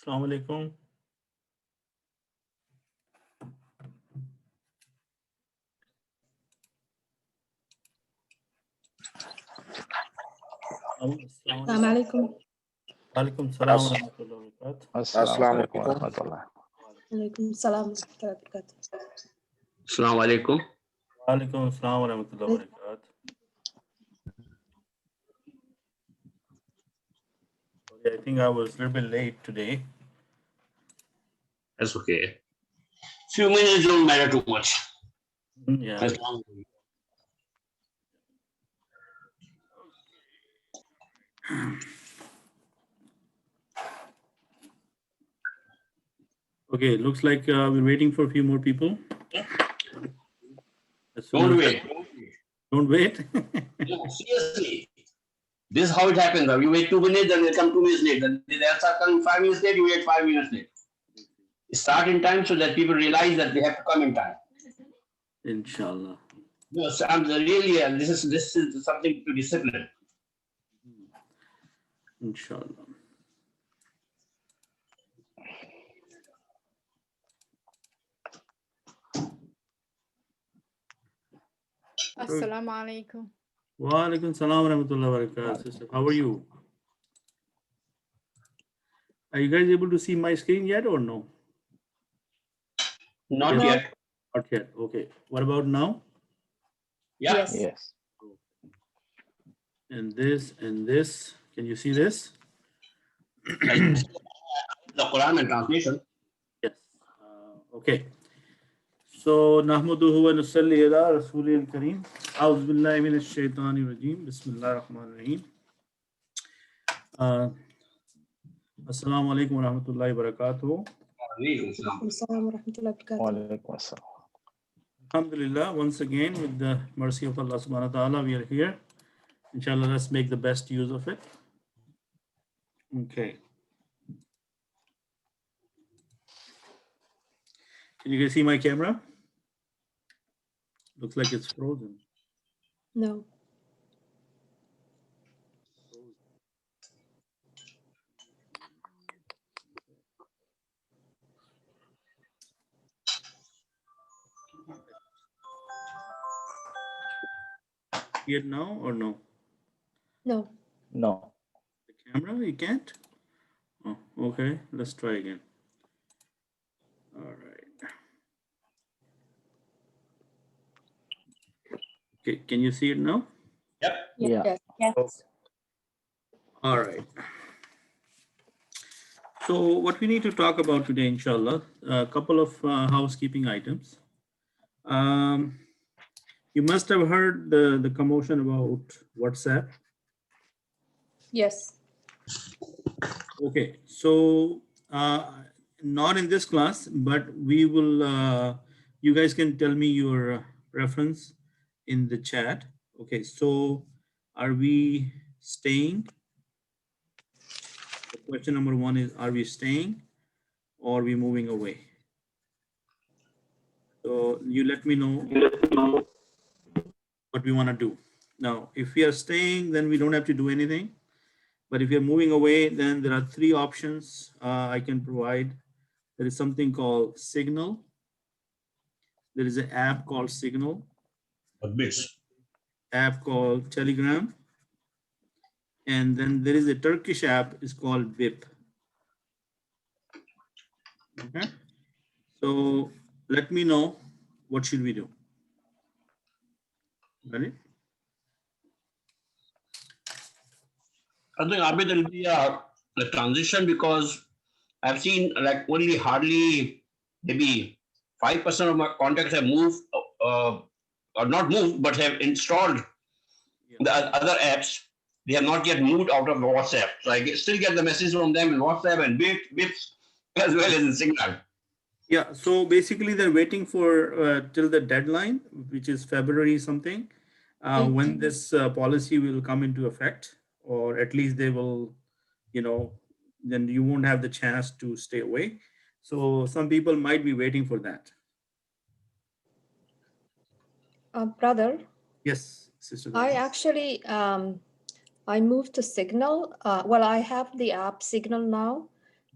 Assalamu alaikum. السلام عليكم. Alaikum salam wa rahmatullahi wa barakatuh. Assalamu alaikum warahmatullah. عليكم السلام ورحمة الله وبركاته. Assalamu alaikum. Alaikum salam wa rahmatullahi wa barakatuh. Okay, I think I was a little bit late today. That's okay. Few minutes don't matter too much. Yeah. As long as Okay, looks like we're waiting for a few more people. As soon don't as- wait. Don't wait. No, seriously. This is how it happens. You wait 2 minutes, then they come 2 minutes late. Then they start coming 5 minutes late, you wait 5 minutes late. Start in time so that people realize that they have to come in time. Inshallah. Yes, I'm really this is something to discipline. Inshallah. Assalamu alaikum. Wa alaikum salam wa rahmatullahi wa barakatuh. Sister, how are you? Are you guys able to see my screen yet or no? Not No. yet. Not yet. Okay. What about now? Yeah. Yes. Yes. And this and this. Can you see this? The Quran and translation. Yes. Okay. So, nahmaduhu wa nusalli ala rasulil kareem. A'udhu billahi minash shaitani rajim. Bismillahir rahmanir rahim. Assalamu alaikum wa rahmatullahi wa barakatuh. السلام ورحمة الله وبركاته. Wa alaikum assalam. Alhamdulillah, once again, with the mercy of Allah subhanahu wa ta'ala, we are here. Inshallah, let's make the best use of it. Okay. Can you guys see my camera? Looks like it's frozen. No. See it now or no? No. No. The camera, you can't? Oh, okay, let's try again. All right. Okay, can you see it now? Yeah. Yes. Yes. All right. So what we need to talk about today, inshallah, a couple of housekeeping items. You must have heard the commotion about WhatsApp. Yes. Okay, so not in this class, but we will, you guys can tell me your preference in the chat. Okay, so are we staying? The question number one is, are we staying or are we moving away? So you let me know what we want to do. Now, if we are staying, then we don't have to do anything. But if you're moving away, then there are three options I can provide. There is something called Signal. There is an app called Signal, app called Telegram. And then there is a Turkish app, it's called VIP. Okay. So let me know, what should we do? Ready? I think Abid will be a transition because I've seen like only hardly maybe 5% of my contacts have moved or not moved, but have installed the other apps. They have not yet moved out of WhatsApp. So I still get the message from them in WhatsApp and Bits as well as in Signal. Yeah, so basically they're waiting for till the deadline, which is February something, when this policy will come into effect, or at least they will, you know, then you won't have the chance to stay away. So some people might be waiting for that. Brother, Yes, Sister. I actually I moved to Signal. Well, I have the app Signal now.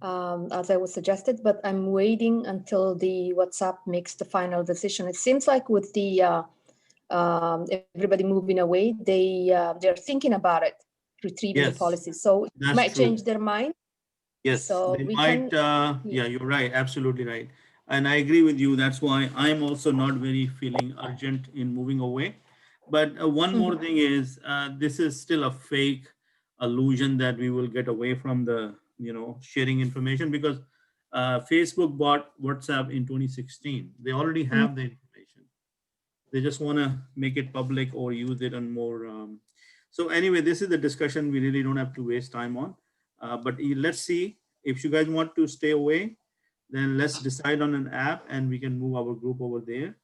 as I was suggested, but I'm waiting until the WhatsApp makes the final decision. It seems like with the everybody moving away, they're thinking about it, retrieving the Yes, policy. So it that's might true. change their mind. Yes, So they we might. can, Yeah, you're right. Absolutely right. And I agree with you. That's why I'm also not very feeling urgent in moving away. But one more thing is, this is still a fake illusion that we will get away from the, sharing information, because Facebook bought WhatsApp in 2016. They already have the information. They just want to make it public or use it on more. So anyway, this is the discussion we really don't have to waste time on. But let's see, if you guys want to stay away, then let's decide on an app and we can move our group over there.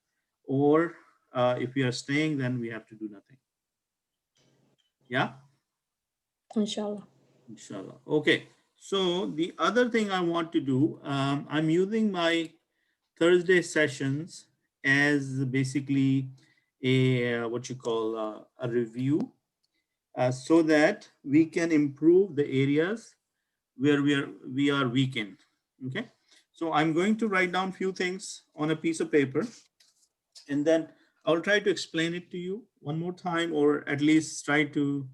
Or if we are staying, then we have to do nothing. Yeah, inshallah. inshallah. Okay. So the other thing I want to do, I'm using my Thursday sessions as basically a what you call a review, so that we can improve the areas where we are weakened. Okay, so I'm going to write down few things on a piece of paper, and then I'll try to explain it to you one more time, or at least try to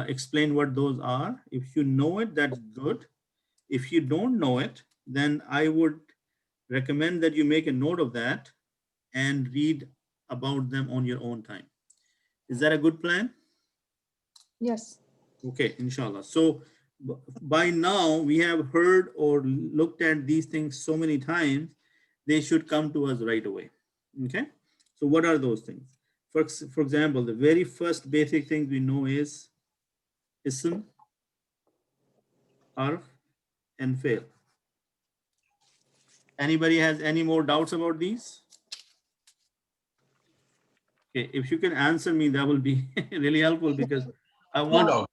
explain what those are. If you know it, that's good. If you don't know it, then I would recommend that you make a note of that and read about them on your own time. Is that a good plan? Yes. Okay, inshallah. So by now we have heard or looked at these things so many times, they should come to us right away. Okay, so what are those things? For example, the very first basic thing we know is ism, harf, and fail. Anybody has any more doubts about these? Okay, if you can answer me, that will be really helpful, because I No want. doubt.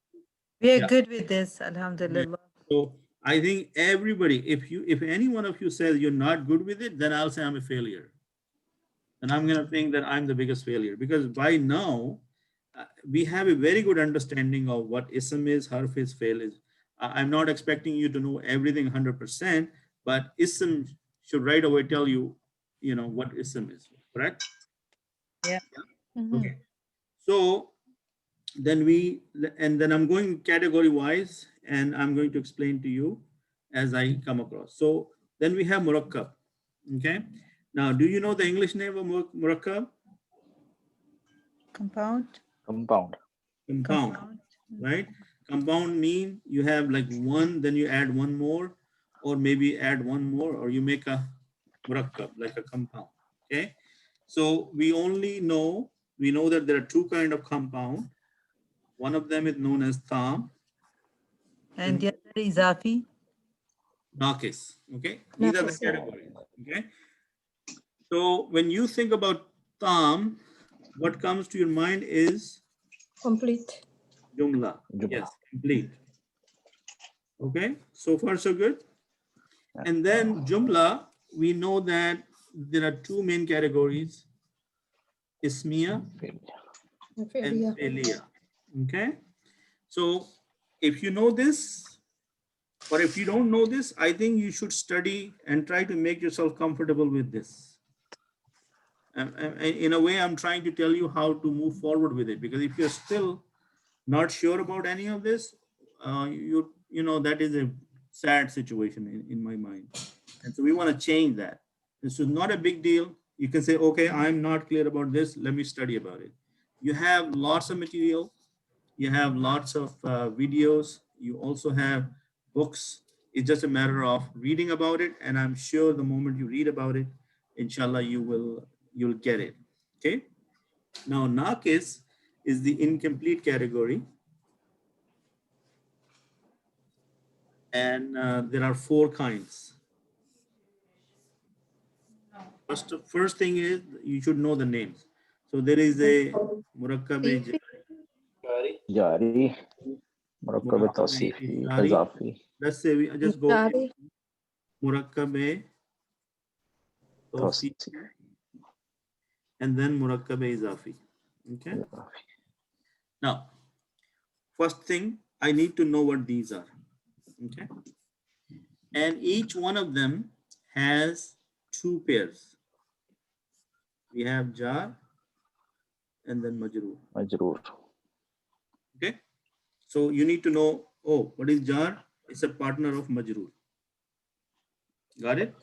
We are Yeah. good with this, Alhamdulillah. So I think everybody, if any one of you says you're not good with it, then I'll say I'm a failure. And I'm going to think that I'm the biggest failure, because by now we have a very good understanding of what ism is, harf is, fail is. I'm not expecting you to know everything 100%, but ism should right away tell you, what ism is, correct? Yeah. Okay. So then then I'm going category wise, and I'm going to explain to you as I come across. So then we have murakkab. Okay. Now, do you know the English name of murakkab? Compound. Compound. Compound, right? Compound mean you have like one, then you add one more, or maybe add one more, or you make a murakkab, like a compound. Okay. So we know that there are two kind of compound. One of them is known as tam And the other is Afi. Nakis. Okay, these are the Nakis, yeah. categories. Okay, so when you think about tam, what comes to your mind is Complete. jumla. Jumla. Yes, complete. Okay, so far so good. Yeah. And then jumla, we know that there are two main categories: ismiya and Yeah. fi'liya. Okay, so if you know this, or if you don't know this, I think you should study and try to make yourself comfortable with this. In a way, I'm trying to tell you how to move forward with it, because if you're still not sure about any of this, that is a sad situation in my mind. And so we want to change that. This is not a big deal. You can say, okay, I'm not clear about this. Let me study about it. You have lots of material. You have lots of videos. You also have books. It's just a matter of reading about it. And I'm sure the moment you read about it, inshallah, you'll get it. Okay. Now, Naqis is the incomplete category. And there are four kinds. First thing is you should know the names. So there is a murakkab جاري. مركب توصيفي إضافي. Let's say we just go Jari. murakkab توصيفي. and then murakkab izafi. Okay. إضافي. Now, first thing, I need to know what these are. Okay. and each one of them has two pairs. We have jar and then majroor. مجرور. Okay, so you need to know, oh, what is jar? It's a partner of majroor. Got it?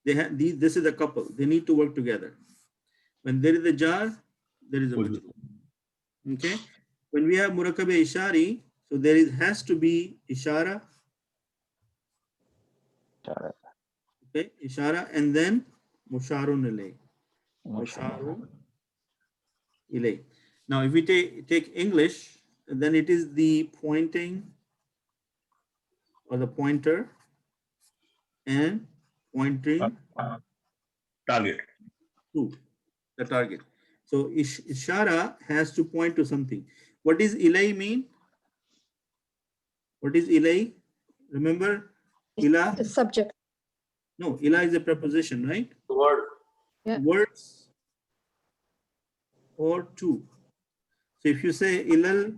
They have these. This is a couple. They need to work together. When there is a jar, there is a majroor. Okay. When we have murakkab ishari, so there is has to be ishara. إشارة. Okay, ishara, and then musharun ilay. مشارة. Musharun ilay. Now, if we take English, then it is the pointing or the pointer and pointing Target. to the target. So ishara has to point to something. What does ilay mean? What is ilay? Remember, ila? The subject. No, ila is a preposition, right? Word. Yeah. Words or to. So if you say ilal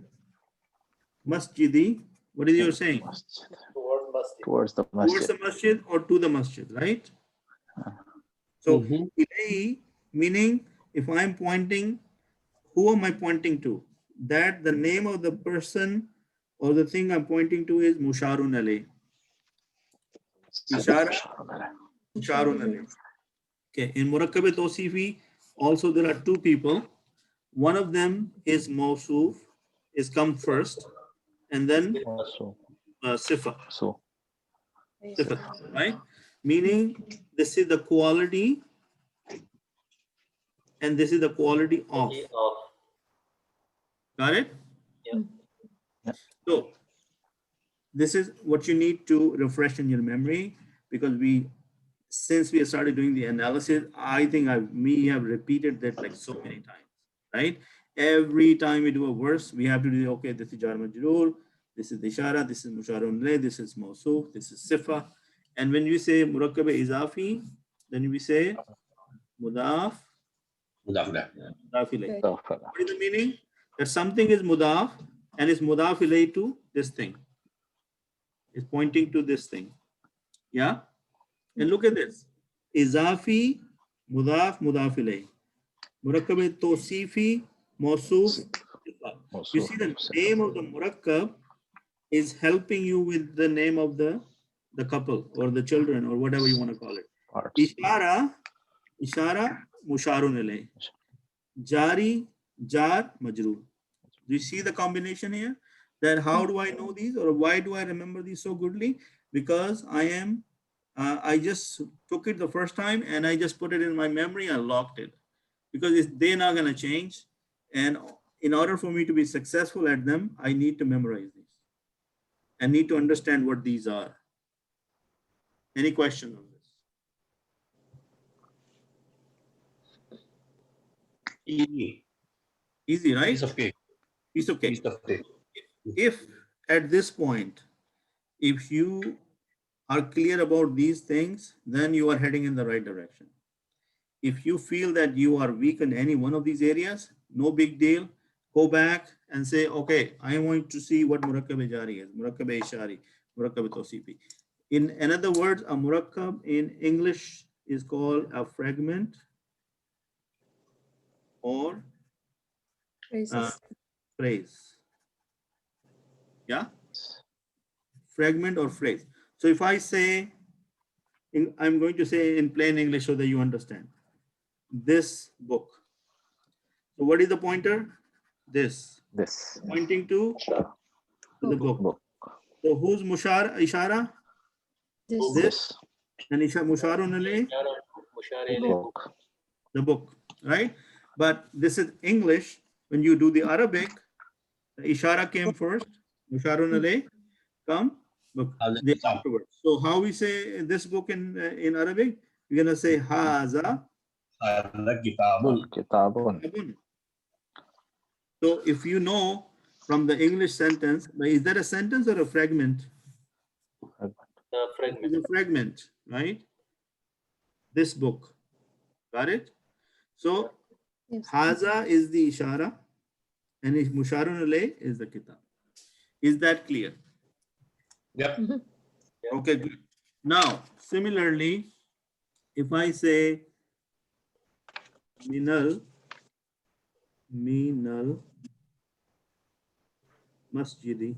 masjidi, what is you saying? مسجد. Word must be. Towards the Towards masjid. the masjid or to the masjid, right? So ilay meaning if I'm pointing, who am I pointing to? That the name of the person or the thing I'm pointing to is musharun alayh. Ishara, musharun alayh. Okay, in murakkab tawsifi also there are two people. One of them is mawsuf, is come first, and then So, sifa, so. sifa, right? Meaning this is the quality and this is the quality of. Of. Got it? Yeah. So this is what you need to refresh in your memory, because since we started doing the analysis, I think we have repeated that like so many times, right? Every time we do a verse, we have to do, okay, this is jar majroor, this is ishara, this is musharun lay, this is mawsuf, this is sifa. And when you say murakkab izafi, then we say mudaf, mudaf ilay. What is the meaning? That something is mudaf and is mudaf ilay to this thing. It's pointing to this thing. Yeah? And look at this. Izafi, mudaf, mudaf ilay. Murakkab tawsifi, mawsuf. You see the name of the murakkab is helping you with the name of the couple or the children or whatever you want to call it. Ishara, musharun ilay. Jari, jar, majroor. Do you see the combination here? That how do I know these, or why do I remember these so goodly? Because I just took it the first time and I just put it in my memory and locked it, because they're not going to change. And in order for me to be successful at them, I need to memorize these and need to understand what these are. Any question on this? Easy, right? Piece of cake. Piece of cake. Piece of cake. If at this point, if you are clear about these things, then you are heading in the right direction. If you feel that you are weak in any one of these areas, no big deal. Go back and say, okay, I want to see what murakkab jari is, murakkab ishari, murakkab tawsifi. In other words, a murakkab in English is called a fragment or phrase. Yeah? Fragment or phrase. So if I say, I'm going to say in plain English so that you understand. This book. So what is the pointer? This. This. Pointing to the book. So who's ishara? This. And musharun alayh? Book. The book, right? But this is English. When you do the Arabic, the ishara came first, musharun alayh come book afterwards. So how we say this book in Arabic? We're gonna say haza Kitabun. So if you know from the English sentence, is that a sentence or a fragment? Fragment. It's a fragment, right? This book. Got it? So haza is the ishara and musharun alayh is the kitab. Is that clear? Yep. Okay, good. Now, similarly, if I say minal masjidi,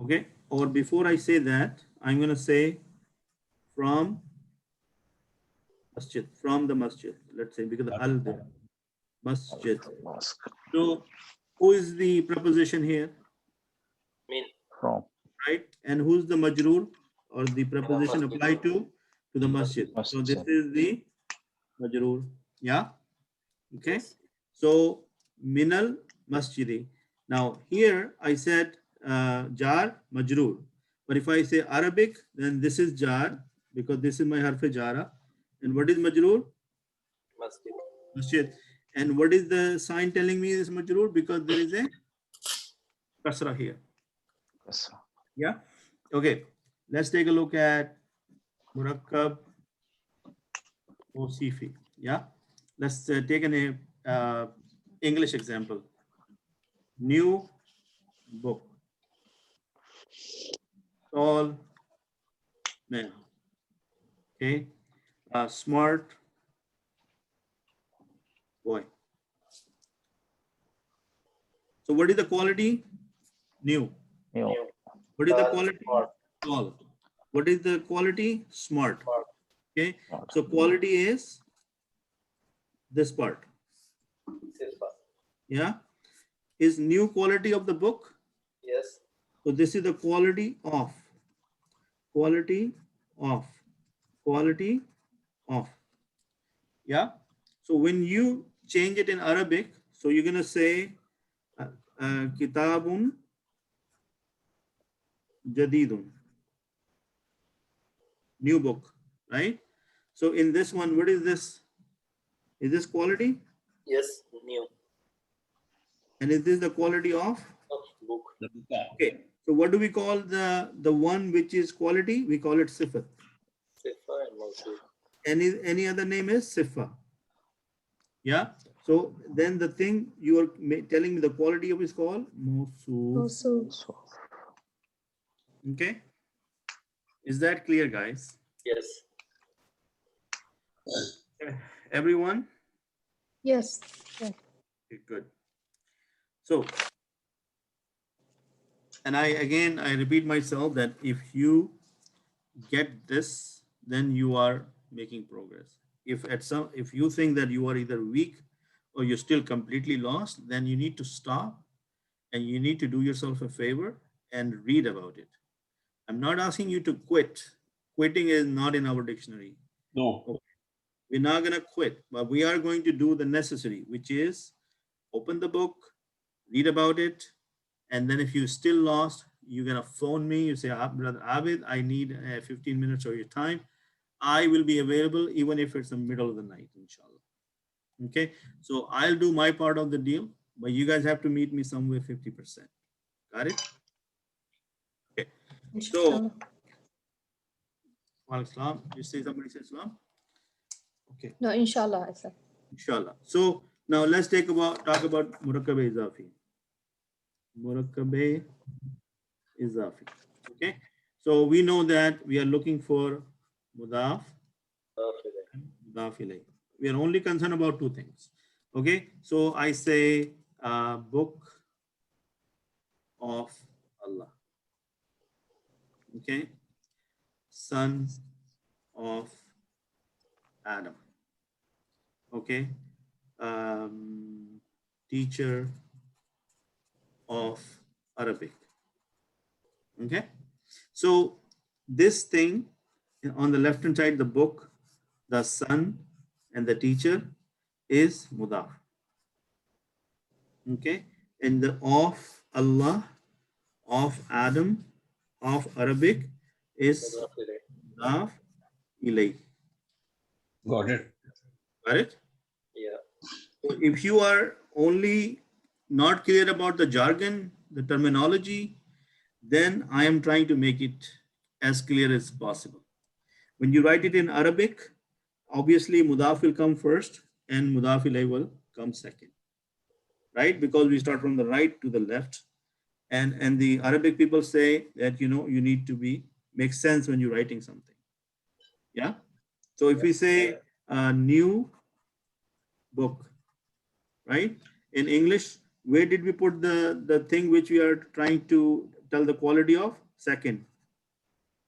okay, or before I say that, I'm going to say from masjid, from the masjid, let's say, because the al there, masjid. Mosque. So who is the preposition here, From right? And who's the majroor or the preposition applied to the masjid? So this Masjid. is the majroor. Yeah. Okay. So minal masjidi. Now here I said jar majroor, but if I say Arabic, then this is jar because this is my harfe jara. And what is majroor? Masjid. And what is the sign telling me is majroor? Because there is a kasra here. Kasra. Yeah. Okay. Let's take a look at murakkab Osifi. Yeah. Let's take an English example. New book. Tall man. Okay. Smart boy. So what is the quality? New. New. What is the quality? Tall. What is the quality? Smart. Okay. Smart. So quality is this part. Yeah. Is new quality of the book? Yes. So this is the quality of. Quality of. Quality of. Yeah. So when you change it in Arabic, so you're gonna say kitabun jadidun, new book, right? So in this one, what is this? Is this quality? Yes. New. And is this the quality of? Book. Okay. So what do we call the one which is quality? We call it sifat. Sifa and Mawsuf. Any other name is sifa. Yeah. So then the thing you are telling me the quality of is called mawsuf. Also, So Okay. Is that clear, guys? Yes. Everyone? yes. Okay, good. So, and I repeat myself that if you get this, then you are making progress. If you think that you are either weak or you're still completely lost, then you need to stop and you need to do yourself a favor and read about it. I'm not asking you to quit. Quitting is not in our dictionary. No. We're not going to quit, but we are going to do the necessary, which is open the book, read about it, and then if you're still lost, you're going to phone me. You say, Brother Abid, I need 15 minutes of your time. I will be available even if it's the middle of the night, inshallah. Okay, so I'll do my part of the deal, but you guys have to meet me somewhere 50%. Got it? Okay, so, Wa alaikum salam. You say somebody says salam? Okay. No, inshallah, I said. Inshallah. So now let's talk about murakkab izafi. Murakkab izafi. Okay. So we know that we are looking for mudaf, mudaf ilayh. We are only concerned about two things. Okay. So I say book of Allah. Okay. Son of Adam. Okay. Teacher of Arabic. Okay. So this thing on the left hand side, the book, the son, and the teacher is mudaf. Okay. And the of Allah, of Adam, of Arabic is mudaf ilay. Got it. Got it? Yeah. So if you are only not clear about the jargon, the terminology, then I am trying to make it as clear as possible. When you write it in Arabic, obviously mudaf will come first and mudaf ilayh will come second, right? Because we start from the right to the left, and the Arabic people say that you need to be makes sense when you're writing something. Yeah. So if we say a new book, right? In English, where did we put the thing which we are trying to tell the quality of? Second,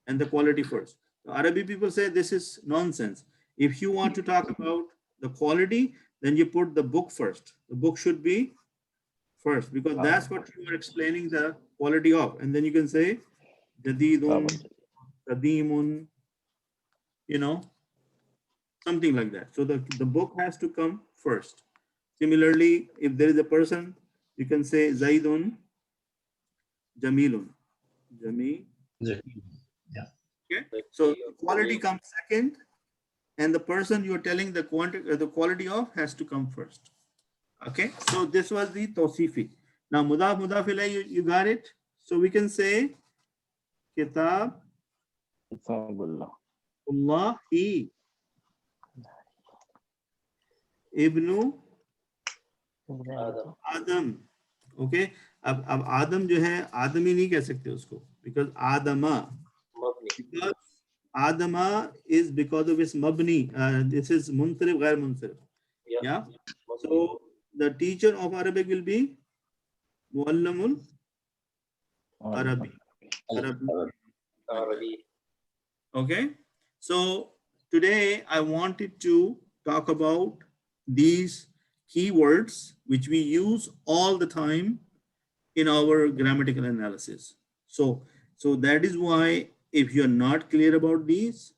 and the quality first. The Arabic people say this is nonsense. If you want to talk about the quality, then you put the book first. The book should be first because that's what you are explaining the quality of. And then you can say jadidun, qadimun, you know, something like that. So the book has to come first. Similarly, if there is a person, you can say Zaidun Jamilun. Jamil. Yeah. Okay. So quality comes second, and the person you are telling the quality of has to come first. Okay. So this was the tawsifi. Now mudaf ilayhi, you got it. So we can say kitab Allahi ibnu Adam. Adam. Okay. अब आदम जो है आदमी नहीं कह सकते उसको because आदमा Mabni. because Adama is because of its mabni. This is munsarif, ghair munsarif. Yeah. Yeah. Mabni. So the teacher of Arabic will be Muallamul Arabi. Arabi. Okay. So today I wanted to talk about these keywords which we use all the time in our grammatical analysis. So that is why if you're not clear about these,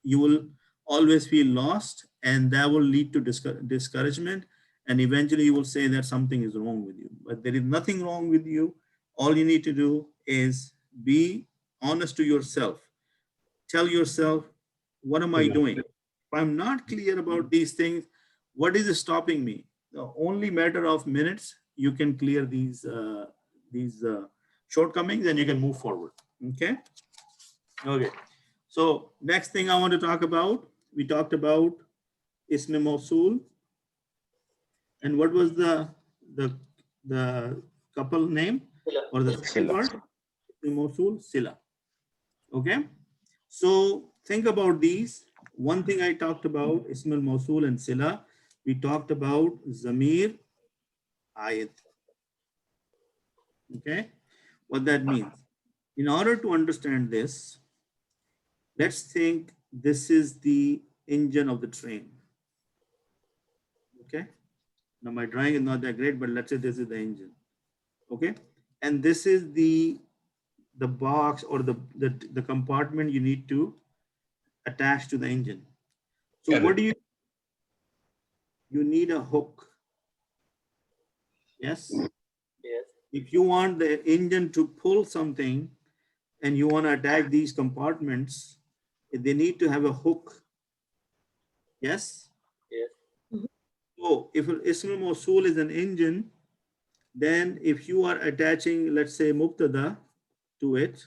you will always feel lost and that will lead to discouragement. And eventually you will say that something is wrong with you, but there is nothing wrong with you. All you need to do is be honest to yourself. Tell yourself, what am I doing? If I'm not clear about these things, what is stopping me? The only matter of minutes, you can clear these shortcomings and you can move forward. Okay. Okay. So next thing I want to talk about, we talked about Ism Mawsool. And what was the couple name or the second word? Ism Mawsool, Sila. Okay. So think about these. One thing I talked about Ism al-Mawsool and Sila. We talked about Zamir, Ayat. Okay. What that means. In order to understand this, let's think this is the engine of the train. Okay. Now my drawing is not that great, but let's say this is the engine. Okay. And this is the box or the compartment you need to attach to the engine. So what do you need a hook. Yes. Yes. If you want the engine to pull something and you want to attach these compartments, they need to have a hook. Yes. Yes. So if Ism Mawsool is an engine, then if you are attaching, let's say, Mubtada to it,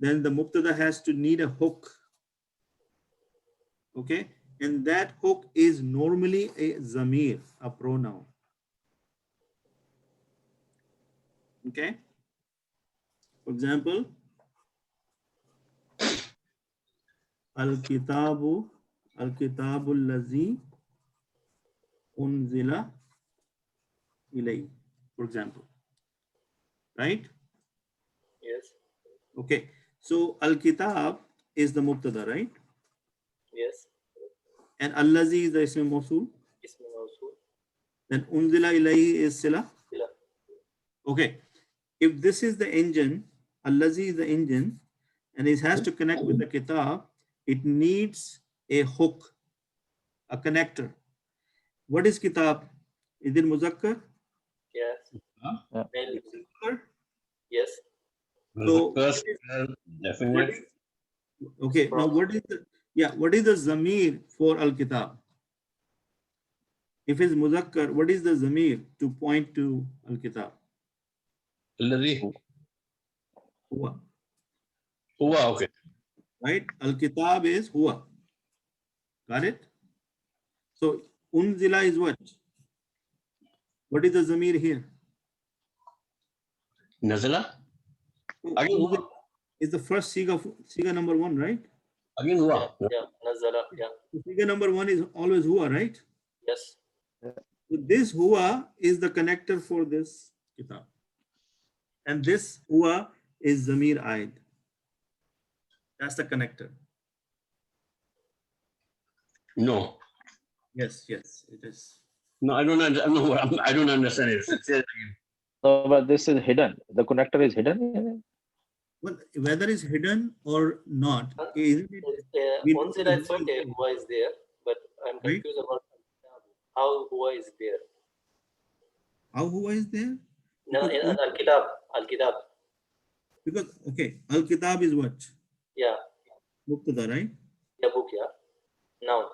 then the Mubtada has to need a hook. Okay. And that hook is normally a Zamir, a pronoun. Okay. For example, Al-Kitabu Allazi Unzila Ilay, for example. Right? Yes. Okay. So Al-Kitab is the Mubtada, right? Yes. And Allazi is the Ism Mawsool. Ism Mawsool. Then Unzila Ilayhi is Sila. Sila. Okay. If this is the engine, Allazi is the engine, and it has to connect with the Kitab, it needs a hook, a connector. What is Kitab? Is it Muzakkar? Yes. Yeah. Singular? Yes. So, Definite. okay. Now, what is the Zamir for Al-Kitab? If it's Muzakkar, what is the Zamir to point to Al-Kitab? الذي Huwa. هو okay. Right? Al-Kitab is Huwa. Got it? So, Unzila is what? What is the Zamir here? نزلة. Again, Unzila. is the first siga number 1, right? Again, huwa. Yeah. Nazala. Yeah. So siga number 1 is always huwa, right? Yes. So this huwa is the connector for this kitab. And this huwa is zamir aid. That's the connector. No. Yes, yes, it is. No, I don't understand. No, I don't understand it. Say it again. No, but this is hidden. The connector is hidden. Well, whether it's hidden or not, isn't it? We know Unzila that it's huwa is okay. there, Huwa is there, but I'm right? confused about how huwa is there. How huwa is there? No, Because, in al-kitab. Al-kitab. because okay, al-kitab is what? Yeah. Mubtada, right? Yeah, book. Yeah. Noun.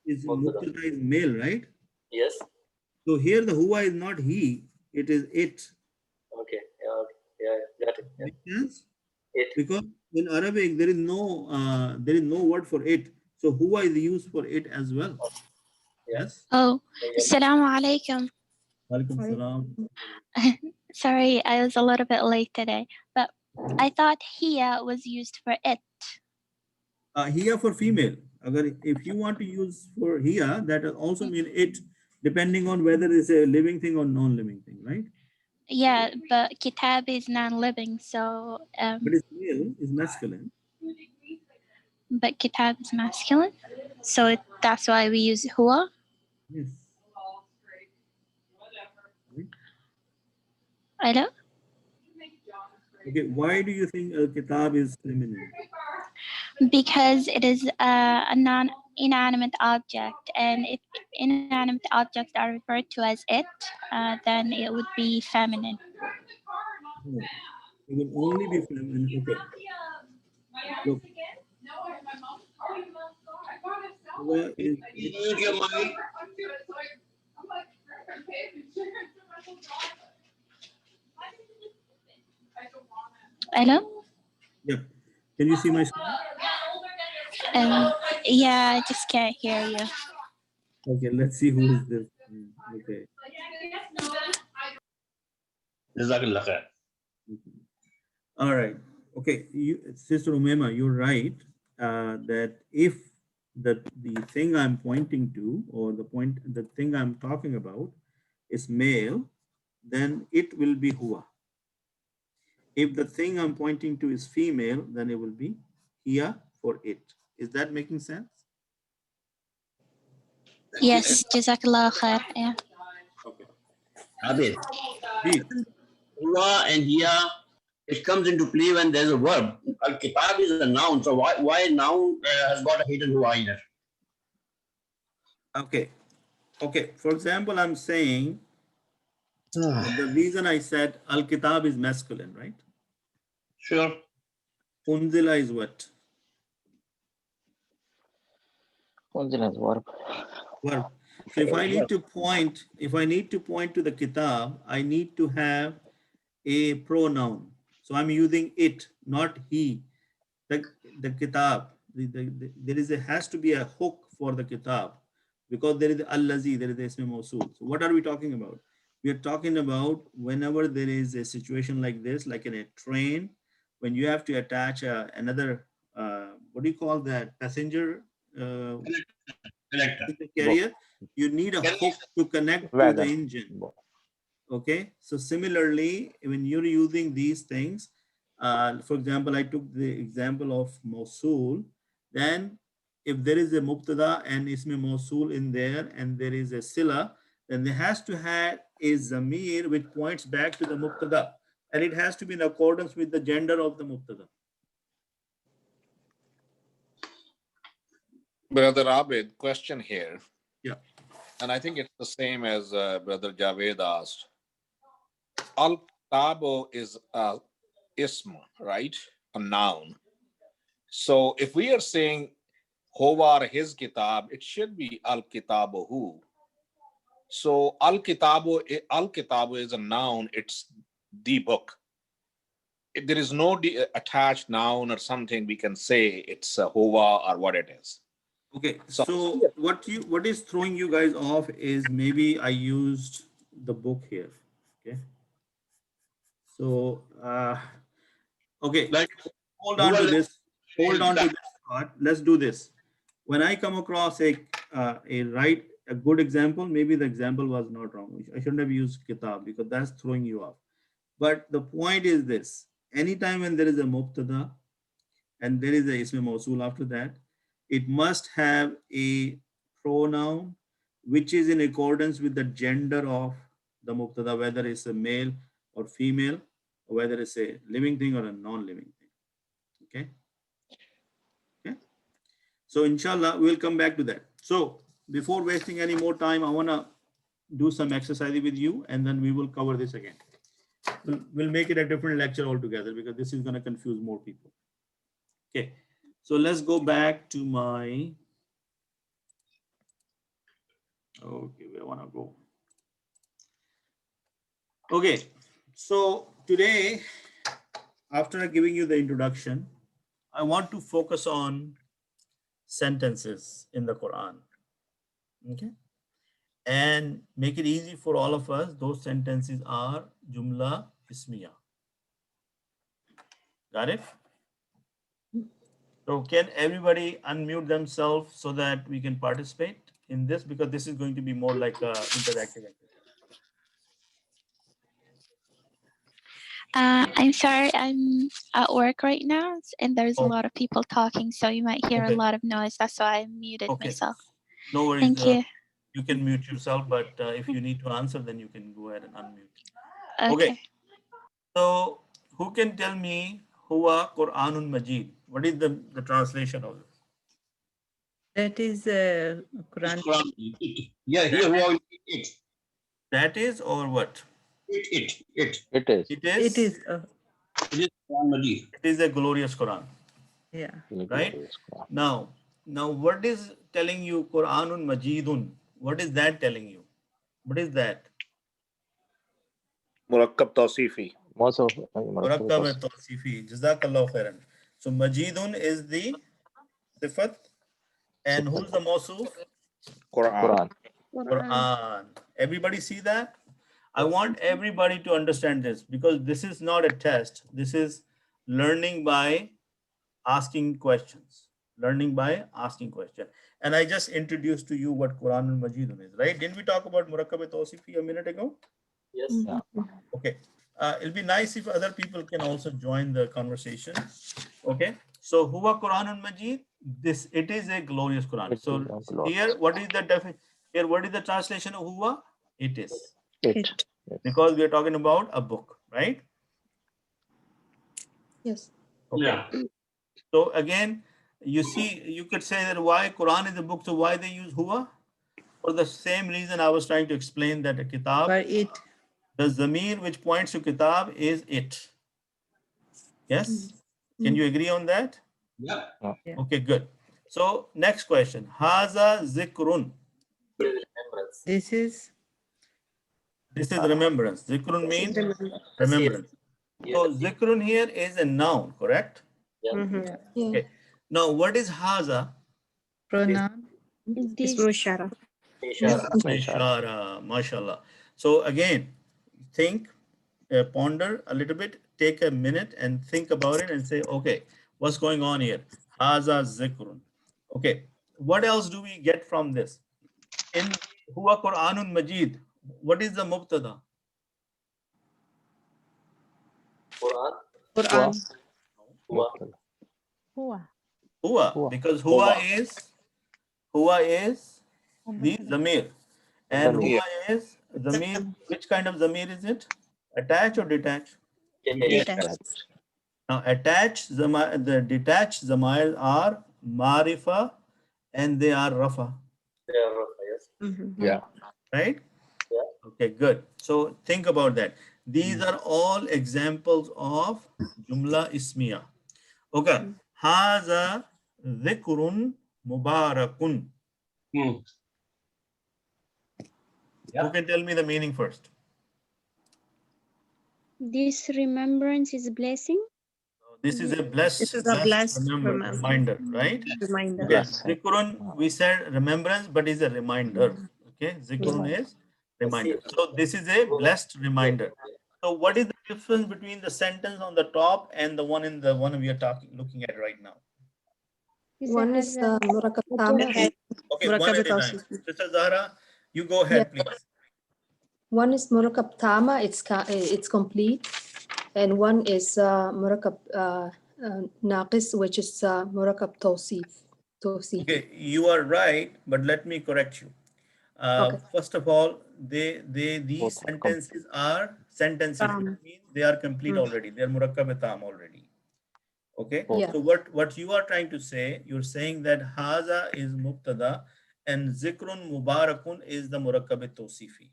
Is Mubtada. Mubtada is male, right? Yes. So here the huwa is not he, it is it. Okay. Yeah. Okay. Yeah. Got it. Yeah. Makes sense? It. Because in Arabic there is no word for it. So huwa is used for it as well. Yeah. Yes. Oh, Yeah. Assalamu alaikum. Walaikum salam. Sorry, I was a little bit late today, but I thought hiya was used for it. Here for female. If you want to use for here, that will also mean it, depending on whether it's a living thing or non-living thing, right? Yeah, but kitab is non-living, so But it's male, is masculine. but kitab is masculine, so that's why we use huwa. Yes. Hello? Okay, why do you think al-kitab is feminine? Because it is a non-inanimate object, and if inanimate objects are referred to as it, then it would be feminine. No, it will only be feminine. Okay. Look. Huwa is Mute your mic. Hello? Yep. Can you see my screen? Yeah, I just can't hear you. Okay, let's see who is this. Okay. Jazakallah khair. All right. Okay, Sister Umema, you're right that if the thing I'm pointing to, or the thing I'm talking about is male, then it will be huwa. If the thing I'm pointing to is female, then it will be hiya for it. Is that making sense? Yes, Jazakallah khair. Yeah. Okay. Abid, Please. huwa and hiya, it comes into play when there's a verb. Al-kitab is a noun, so why noun has got a hidden huwa in it? Okay. Okay. For example, I'm saying the reason I said al-kitab is masculine, right? Sure. Unzila is what? Unzila is verb. Verb. So if I need to point to the kitab, I need to have a pronoun. So I'm using it, not he. The kitab. Has to be a hook for the kitab, because there is al-lazi, there is ism mawsul. So what are we talking about? We are talking about whenever there is a situation like this, like in a train, when you have to attach another, what do you call that, passenger Connector. carrier, you need a hook to connect to the Wagon. engine. Okay, so similarly, when you're using these things, for example, I took the example of Mosul, then if there is a Mubtada and Ismi Mosul in there and there is a Sila, then there has to have a Zamir which points back to the Mubtada, and it has to be in accordance with the gender of the Mubtada. Brother Abid, question here. Yeah. And I think it's the same as Brother Javed asked. Al-Tabo is ism, right? A noun. So if we are saying Howar his kitab, it should be Al-Kitabuhu. So Al-Kitabu is a noun, it's the book. If there is no attached noun or something, we can say it's Howar or what it is. Okay, so what is throwing you guys off is maybe I used the book here. Okay. So okay. Like hold on to this. Hold on to this part. Let's do this. When I come across a good example, maybe the example was not wrong. I shouldn't have used kitab because that's throwing you off. But the point is this: anytime when there is a mubtada and there is a ism mawsul after that, it must have a pronoun which is in accordance with the gender of the mubtada, whether it's a male or female, or whether it's a living thing or a non-living thing. Okay. Okay. So inshallah, we'll come back to that. So before wasting any more time, I want to do some exercise with you, and then we will cover this again. We'll make it a different lecture altogether because this is going to confuse more people. Okay. So let's go back to my, okay, where I want to go. Okay. So today, after giving you the introduction, I want to focus on sentences in the Quran. Okay. And make it easy for all of us. Those sentences are jumla ismiya. Got it? So can everybody unmute themselves so that we can participate in this, because this is going to be more like a interactive activity. I'm sorry, I'm at work right now, and there's a Oh. lot of people talking, so you might hear Okay. a lot of noise. That's why I muted Okay. myself. No worries. Thank you. You can mute yourself, but if you need to answer, then you can go ahead and unmute. Okay. So who can tell me Huwa Quranun Majid? What is the translation of this? That is Quran. Yeah, here was it. That is, or what? It. It is. It is. It is. It is Quran Majid. It is a glorious Quran. Yeah. Right? Now what is telling you Quranun Majidun? What is that telling you? What is that? Murakkab tawsifi. Most of Murakkab and Tawsifi. Jazakallah khairan. So Majidun is the sifat, and who's the mawsuf? Quran. Quran. Everybody see that? I want everybody to understand this, because this is not a test. This is learning by asking questions. Learning by asking questions. And I just introduced to you what Quran and Majidun is, right? Didn't we talk about Murakkab Tawsifi a minute ago? Yes. Yeah. Okay. It'll be nice if other people can also join the conversation. Okay. So Huwa Quran and Majid, it is a glorious Quran. It So is a glorious. here, what is the here? What is the translation of Huwa? It is. It. Yes. Because we are talking about a book, right? Yes. Okay. Yeah. So again, you see, you could say that why Quran is a book, so why they use Huwa? For the same reason I was trying to explain that a kitab, For it. the zamir which points to kitab is it. Yes? Can you agree on that? Yeah. Yeah. Okay, good. So next question. Haza zikrun. Remembrance. This is This is remembrance. Zikrun means remembrance. So zikrun here is a noun, correct? Yeah. yeah. Okay. Now what is haza? Pronoun. Ishara. Ishara, mashallah. So again, think, ponder a little bit, take a minute and think about it and say, okay, what's going on here? Haza zikrun. Okay, what else do we get from this? In Huwa Quranun Majid, what is the mubtada? Quran. Quran. Huwa. Huwa, because Huwa is the zamir. And Zamir. Huwa is zamir. Which kind of zamir is it? Attached or detached? Detached. Now, the detached zamir are marifa and they are rafa, Yes. Yeah. right? Yeah. Okay, good. So think about that. These are all examples of jumla ismiya. Okay. Haza dhikrun mubarakun. Hmm. Who can tell me the meaning first? This remembrance is a blessing. This is a blessed reminder, right? Reminder. Okay. Blessing. Zikrun, we said remembrance, but is a reminder. Okay. Zikrun is reminder. So this is a blessed reminder. So what is the difference between the sentence on the top and the one in the one we are looking at right now? One is مركب تام. Okay, one at a time. Sister Zahra, you go ahead, please. One is مركب تامة, it's complete, and one is مركب ناقص, which is مركب توصيف. Okay, you are right, but let me correct you. Okay. First of all, these sentences are sentences. It means they are complete already. They are murakkab tam already. Okay. Yeah. So what you are trying to say, you're saying that haza is mubtada and zikrun mubarakun is the murakkab tawsifi.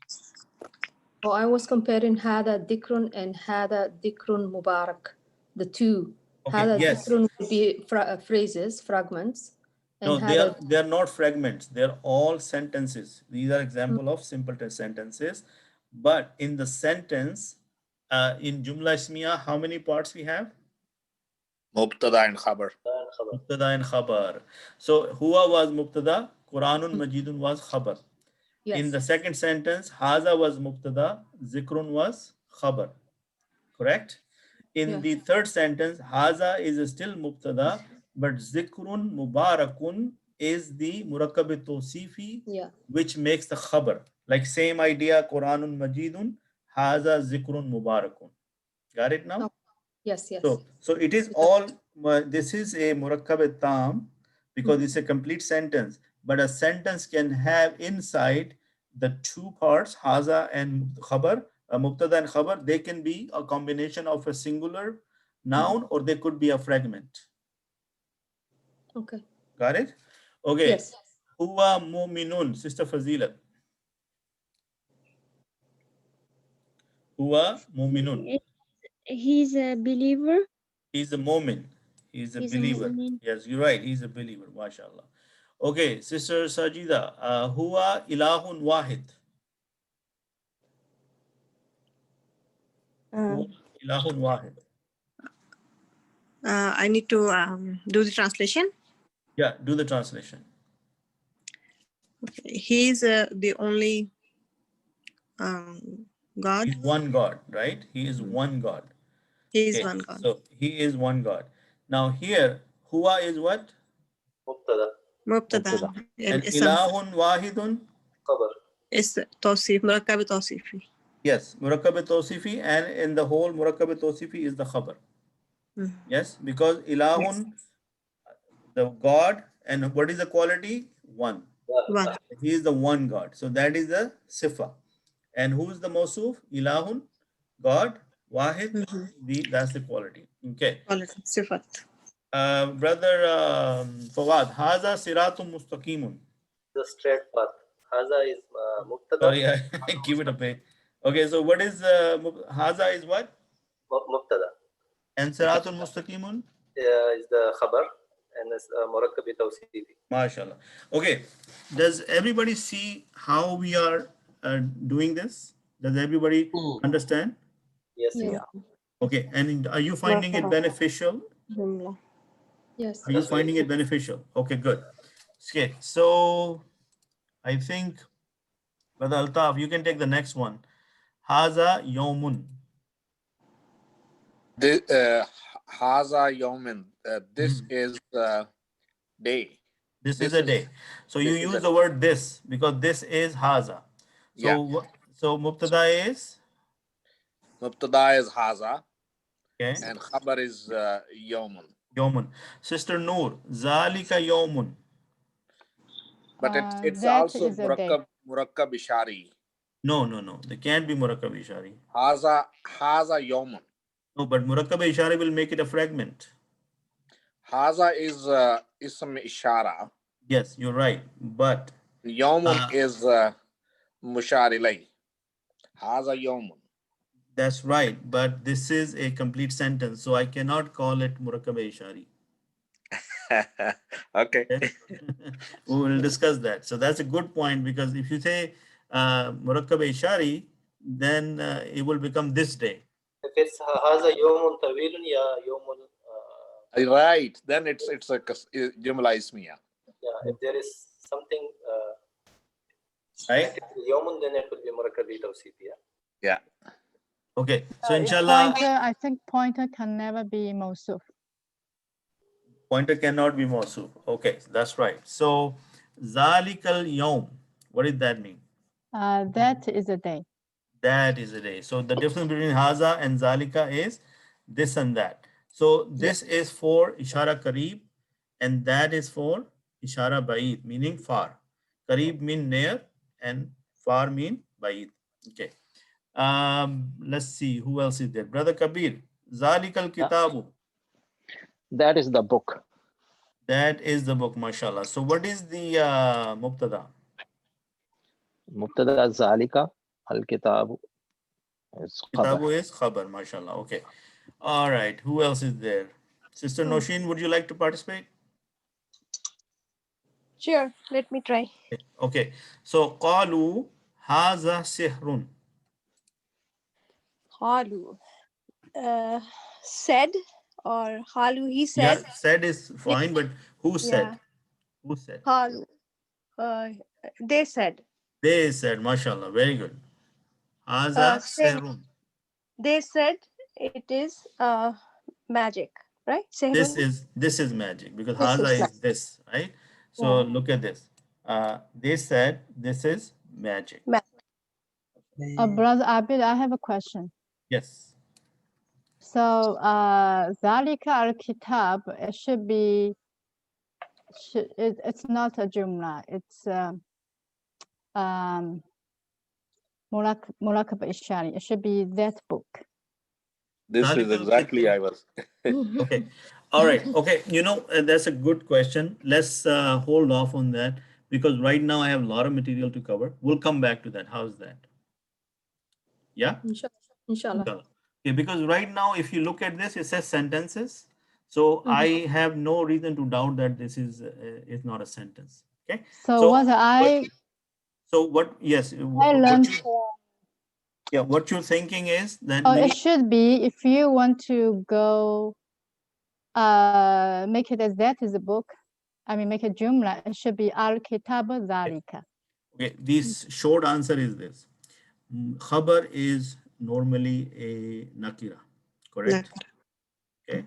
Oh, I was comparing hada dikrun and hada dikrun mubarak, the two. Okay, Hada yes. dikrun would be phrases, fragments. And No, they are not fragments. They are all sentences. These are example of simple sentences. But in the sentence, in Jumla Ismiya, how many parts we have? Mubtada and khabar. Mubtada and khabar. So huwa was mubtada, Quranun Majidun was khabar. Yes. In the second sentence, haza was mubtada, zikrun was khabar. Correct? In the third sentence, haza is still mubtada, but zikrun mubarakun is the murakkab tawsifi, which makes the khabar. Like same idea, Quranun Majidun, haza zikrun mubarakun. Got it now? Yes, yes. So it is all, this is a murakkab tam because it's a complete sentence, but a sentence can have inside the two parts, haza and khabar, mubtada and khabar. They can be a combination of a singular noun or they could be a fragment. Okay. Got it? Okay. Yes. Huwa mu'minun, Sister Fazila. Huwa mu'minun. He's a believer. He's a mu'min. He's a believer. Yes, you're right. He's a believer. MashaAllah. Okay, Sister Sajida. Huwa ilahun wahid. Ilahun wahid. I need to do the translation. Yeah, do the translation. Okay. He is the only God. He's one God, right? He is one God. He is one God. So he is one God. Now here, huwa is what? Mubtada. And ilahun wahidun? Khabar. Is tawsif, murakkab tawsifi. Yes, murakkab tawsifi, and in the whole murakkab tawsifi is the khabar. Yes, because ilahun, the God, and what is the quality? One. One. He is the one God. So that is the sifa. And who is the mawsuf? Ilahun, God, wahid, that's the quality. Okay. Quality, sifat. Brother Fawad, haza siratum mustaqimun. The straight path. Haza is mubtada. Sorry, I give it a pay. Okay, so what is haza is what? Mubtada. And siratul mustaqimun? Is the khabar and is murakkab tawsifi. MashaAllah. Okay, does everybody see how we are doing this? Does everybody understand? Yes. Yeah. Okay, and are you finding it beneficial? Yes. Are you finding it beneficial? Okay, good. Okay, so I think, Brother Altaf, you can take the next one. Haza yawmun. Haza yawmin. This is day. This is a day. So you use the word this because this is haza. So so mubtada is? Mubtada is haza. Okay. And khabar is yawmun. Yawmun. Sister Noor, zalika yawmun. But it's that also is a day. murakkab ishari. No. They can't be murakkab ishari. Haza yawmun. No, but murakkab ishari will make it a fragment. Haza is ism ishara. Yes, you're right. But Yawmun is mushari lay. Haza yawmun. That's right. But this is a complete sentence, so I cannot call it murakkab ishari. Okay. We will discuss that. So that's a good point because if you say murakkab ishari, then it will become this day. If it's haza yawmun tawilun ya yawmun. Right. Then it's a jumla ismiya. Yeah. If there is something right? Yawmun, then it will be murakkab tawsifi. Yeah. Okay, so It's inshallah, pointer, I think pointer can never be mawsuf. pointer cannot be mawsuf. Okay, that's right. So zalikal yawm, what did that mean? That is a day. That is a day. So the difference between haza and zalika is this and that. So this is for ishara kareeb and that is for ishara ba'id, meaning far. Kareeb mean near and far mean ba'id. Okay. Let's see who else is there. Brother Kabir, zalikal kitabu. That is the book. That is the book, mashallah. So what is the mubtada? Mubtada zalika al kitabu is khabar. Kitabu is khabar, mashallah. Okay. All right. Who else is there? Sister Noshin, would you like to participate? Sure, let me try. Okay. So qalu haza sihrun. Halu. Said or Halu, he Yeah, said. said is fine, but who said? Yeah. Who said? Halu. They said. They said, mashallah. Very good. Haza sihrun. They said it is magic, right? Sehrun. This is magic because This haza is is this, right? So look at this. They said this is magic. Brother Abid, I have a question. Yes. So, Zalika al-Kitab, it should be, it's not a Jumla, it's Murakab Ishari. It should be that book. This is exactly I was. Okay. All right. Okay. You know, that's a good question. Let's hold off on that because right now I have a lot of material to cover. We'll come back to that. How's that? Yeah? Inshallah. Okay, because right now, if you look at this, it says sentences. So I have no reason to doubt that this is not a sentence. Okay. So what I yes. I learned. Yeah, what you're thinking is that it should be if you want to go make it as that is a book. I mean, make a jumla. It should be al-kitab zalika. Okay, this short answer is this. Khabar is normally a nakira, correct? Okay,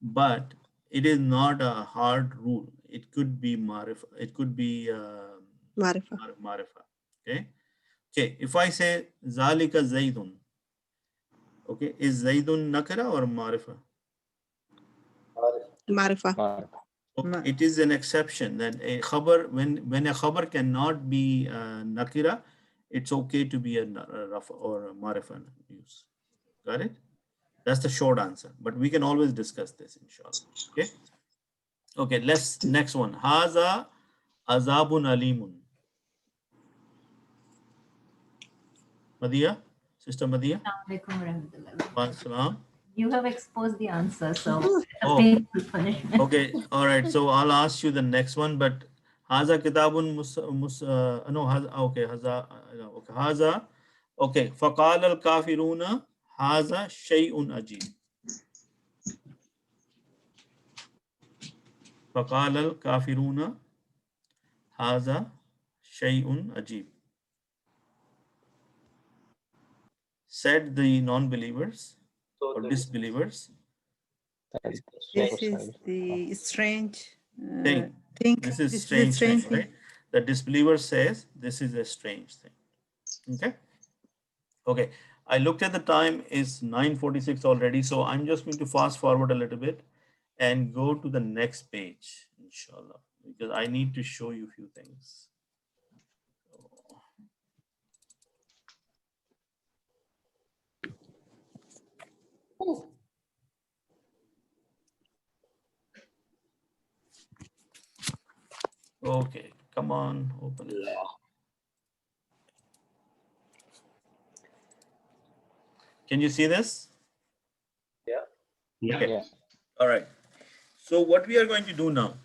but it is not a hard rule. It could be marifa. It could be marifa. Okay. Okay. If I say zalika zaidun, okay, is zaidun nakira or marifa? Marifa. Okay. It is an exception that a khabar, when a khabar cannot be nakira, it's okay to be a rafa or a marifa use. Got it? That's the short answer, but we can always discuss this, inshallah. Okay. Okay, let's next one. Haza azabun alimun. Madia, Sister Madia. You have exposed the answer, so it's a painful punishment. Okay, all right. So I'll ask you the next one, but haza kitabun no haza okay haza okay haza okay faqala al kafiruna haza shay'un ajib. فقال الكافرون هذا شيء عجيب. Said the non-believers or disbelievers. This is the strange thing. thing. This is strange thing, right? The disbeliever says this is a strange thing. Okay. Okay. I looked at the time, it's 9:46 already, so I'm just going to fast forward a little bit and go to the next page, inshallah, because I need to show you a few things. Okay, come on, open it. Can you see this? Yeah. Okay. All right. So what we are going to do now,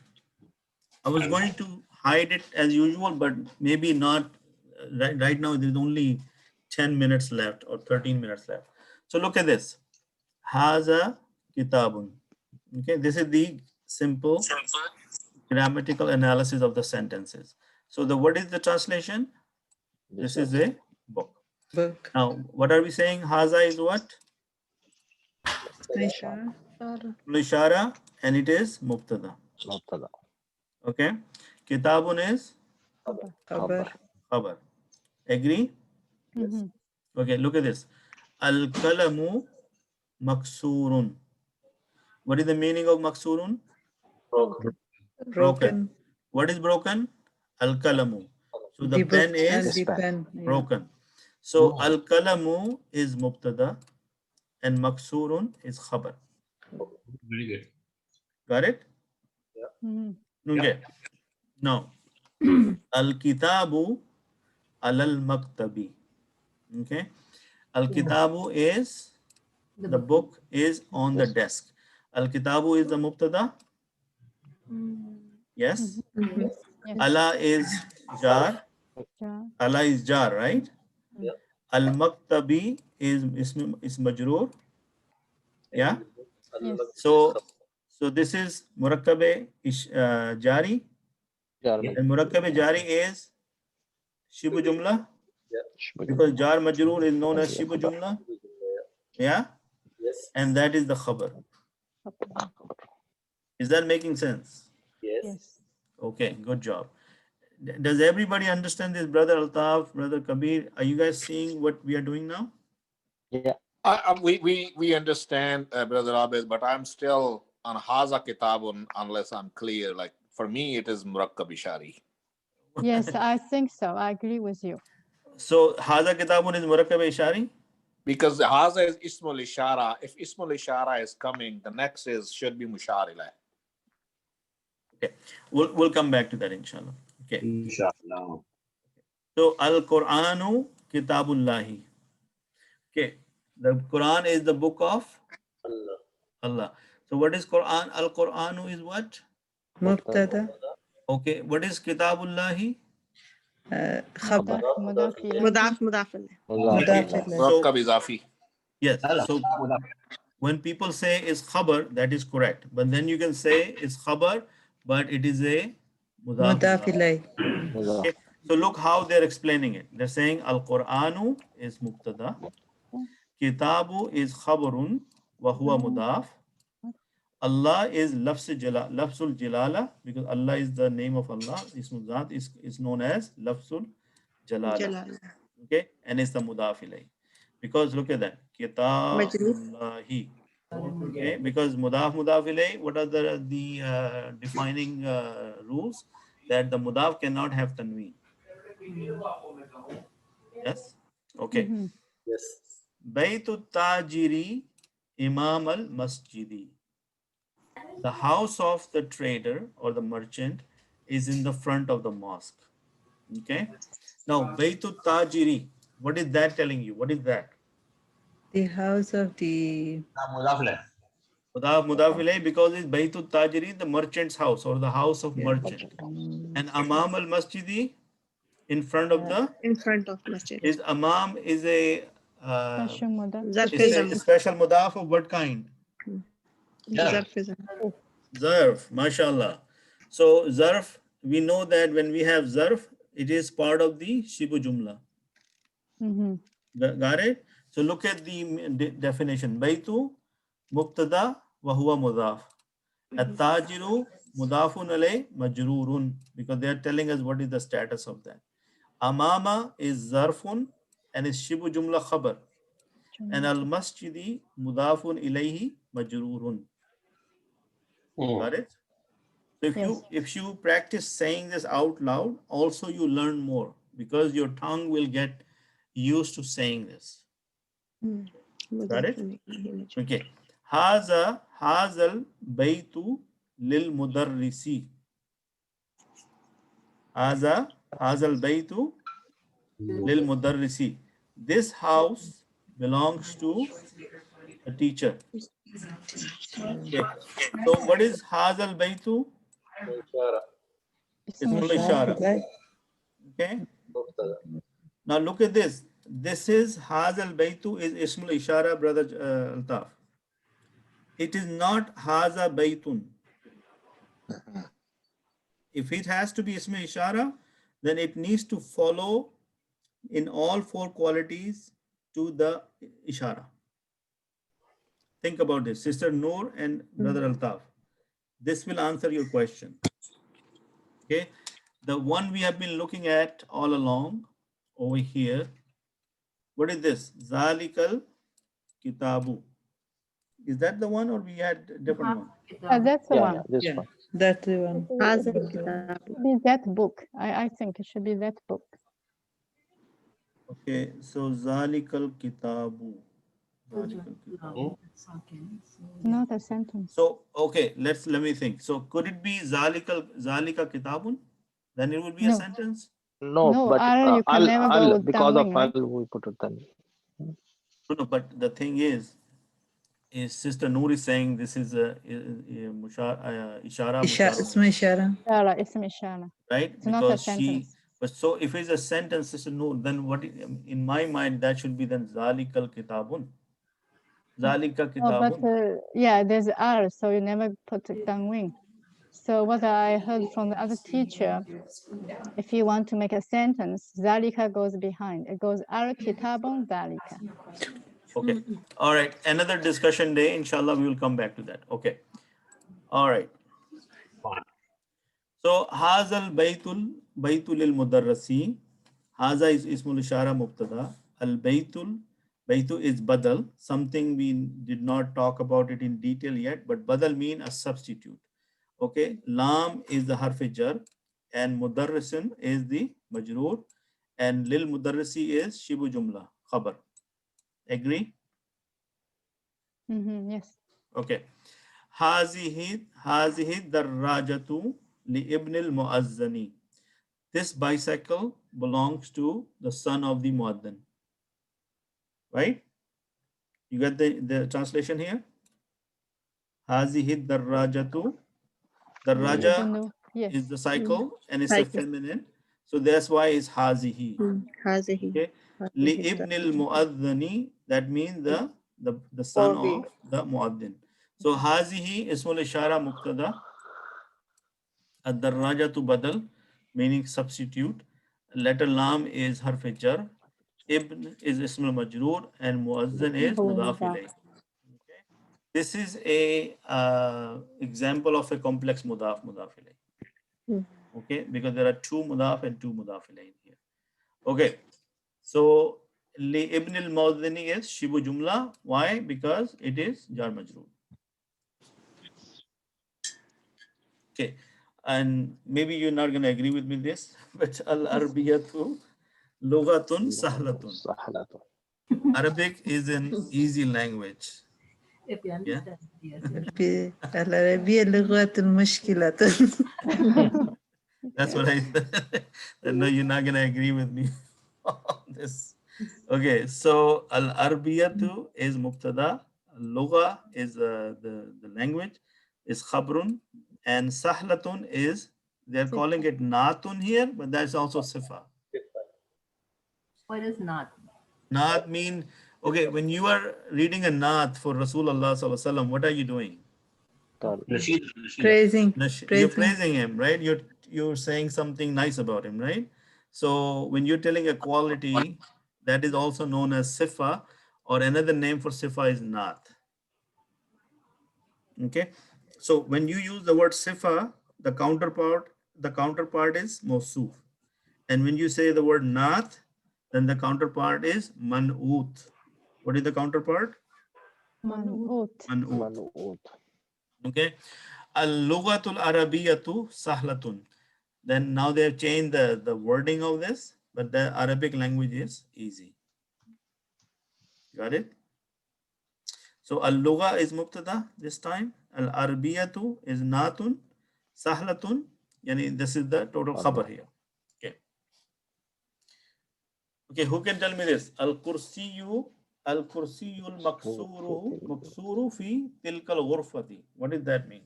I was going to hide it as usual, but maybe not right now. There's only 10 minutes left or 13 minutes left. So look at this. Haza kitabun. Okay, this is the simple grammatical analysis of the sentences. So what is the translation? This is a book. Book. Now, what are we saying? Haza is what? Ishara. Ishara, and it is mubtada. مبتدأ. Okay. Kitabun is Khabar. khabar. Agree? Mhm. Okay, look at this. Al-kalamu maksurun. What is the meaning of maksurun? Broken. Broken. What is broken? Al-kalamu. So the The pen book and is the pen. Yeah. broken. So al-kalamu is mubtada and maksurun is khabar. Very good. Got it? Mhm. Okay. Now, al-kitabu alal maktabi. Okay. Al-kitabu is the book is on the desk. Al-kitabu is the mubtada. Yes. Mhm. Yes. Ala is jar. Yeah. Ala is jar, right? Yeah. Al-maktabi is majroor. Yeah. Yes. So this is murakkabe jari, جار and murakkabe jari is shibu jumla, مجرور. because jar majroor is known as هذه shibu خبر. jumla. Yeah. Yes. And that is the khabar. Is that making sense? Yes. Yes. Okay, good job. Does everybody understand this, brother Altaf, brother Kabir? Are you guys seeing what we are doing now? Yeah. We understand, Brother Abed, but I'm still on Haza Kitabun unless I'm clear. Like for me, it is Murakkab Ishari. Yes, I think so. I agree with you. So Haza Kitabun is Murakkab Ishari? Because Haza is Ismul Ishara. If Ismul Ishara is coming, the next should be Musharila. Okay, we'll come back to that inshallah. Okay. Inshallah. So Al-Qur'anu Kitabullahi. Okay, the Quran is the book of Allah. Allah. So what is Quran? Al-Qur'anu is what? Mubtada. Okay, what is Kitabullahi? Khabar. مضاف إليه. مضاف مضاف إليه. Mudaf ilayh. Murakkab Izafi. Yes. So when people say is khabar, that is correct. But then you can say is khabar, but it is a mudaf. Mudaf ilayh. Okay. So look how they're explaining it. They're saying Al-Qur'anu is mubtada, Kitabu is khabarun, wa huwa mudaf. Allah is lafzul jalala, because Allah is the name of Allah. Ismul Zat is known as lafzul jalala. جلال. Okay, and it's the mudaf ilayh. Because look at that, Kitabullahi. Okay, because mudaf ilayh, what are the defining rules? That the mudaf cannot have tanween. Yes. Okay. Mhm. Yes. Baytu tajiri imam al masjidi. The house of the trader or the merchant is in the front of the mosque. Okay. Now, Baytu tajiri, what is that telling you? What is that? The house of the Mudaf ilayh, because it's Baytu tajiri, the merchant's house or the house of merchant. And amam al masjidi, in front of the, In front of masjid. is amam is a Special مضاف. ظرف it's a زمن. special mudaf of what kind? ظرف زمن. Zarf, mashallah. So zarf, we know that when we have zarf, it is part of the shibu jumla. Mhm. Got it? So look at the definition. Baytu mubtada wa huwa mudaf. At-tajiru mudafun alay majrurun, because they are telling us what is the status of that. Amama is zarfun and is shibu jumla khabar. And al-masjidi mudafun ilayhi majrurun. Got it? So if you practice saying this out loud, also you learn more, because your tongue will get used to saying this. Got it? Okay. Hazal baytu lil mudarrisi. Hazal baytu lil mudarrisi. This house belongs to a teacher. Okay. So what is hazal baytu? Ishara. Ismul ishara. Okay. Mubtada. Now look at this. This is Hazal Baytu is Ismul Ishara, brother Altaf. It is not Haza Baytun. If it has to be Ismul Ishara, then it needs to follow in all four qualities to the ishara. Think about this, Sister Noor and Brother Altaf. This will answer your question. Okay, the one we have been looking at all along over here. What is this? Zalikal Kitabu. Is that the one, or we had a different one? That's the one. This Yeah, one. that's the one. هذا It الكتاب. should be that book. I think it should be that book. Okay, so Zalikal Kitabu. Zalikal Kitabu. Not a sentence. So okay, let me think. So could it be Zalika Kitabun? Then it would be a No. sentence. No, No, but you can never go because of downwind, right? we put it then. No, but the thing is Sister Noor is saying this is a ishara, اسمه إشارة. Ishara, اسم إشارة. right? It's not a Because she, sentence. but so if it's a sentence, Sister Noor, then what in my mind that should be then Zalikal Kitabun. Zalika Oh, but Kitabun. yeah, there's R, so you never put it downwind. So what I heard from the other teacher, if you want to make a sentence, Zalika goes behind. It goes Al Kitabun Zalika. Okay. All right. Another discussion day. Inshallah, we will come back to that. Okay. All right. So Hazal Baitul Mudarrasi. Haza is Ismul Ishara Mubtada. Al Baitul. Baitu is Badal. Something we did not talk about it in detail yet, but Badal mean a substitute. Okay. Lam is the harf jar, and Mudarrisin is the majroor, and Lil Mudarrisi is Shibu Jumla. Khabar. Agree? Yes. Okay. Hazihi darrajatu li ibn al muazzani. This bicycle belongs to the son of the muazzin. Right? You got the translation here? Hazihi darrajatu. Darraja Yes. is the cycle and it's a feminine. So that's why it's hazihi. هذه. Okay. Li ibn al muazzani, that means the son of the muazzin. So hazihi ismul ishara mubtada. Ad-darrajatu badal, meaning substitute. Letter lam is harf jar. Ibn is ismul majroor, and muazzin is mudaf ilayh. Okay. This is a example of a complex mudaf ilayh. Okay, because there are two mudaf and two mudaf ilayh here. Okay, so li ibn al muazzini is shibu jumla. Why? Because it is jar majroor. Okay, and maybe you're not going to agree with me this, but al-arbiyatu lughatun sahlatun. Arabic is an easy language. If you understand, yes. العربية لغة المشكلة. That's what I said. No, you're not going to agree with me on this. Okay, so al-arbiyatu is mubtada, lugha is the language, is khabrun, and sahlatun is, they're calling it natun here, but that's also sifa. What is not? Naat mean, okay, when you are reading a naat for Rasulullah sallallahu alaihi wasallam, what are you doing? Praising. You're praising him, right? You're saying something nice about him, right? So when you're telling a quality, that is also known as sifa, or another name for sifa is naat. Okay, so when you use the word sifa, the counterpart is mawsuf, and when you say the word naat, then the counterpart is man'ut. What is the counterpart? Man'ut. Okay. Al-lughatul arabiyatu sahlatun. Then now they have changed the wording of this, but the Arabic language is easy. Got it? So al-lugha is mubtada this time. Al-arabiyatu is natun. Sahlatun. Yani this is the total khabar here. Okay. Okay, who can tell me this? Al-kursiyu al-maksuru fi tilkal ghurfati. What does that mean?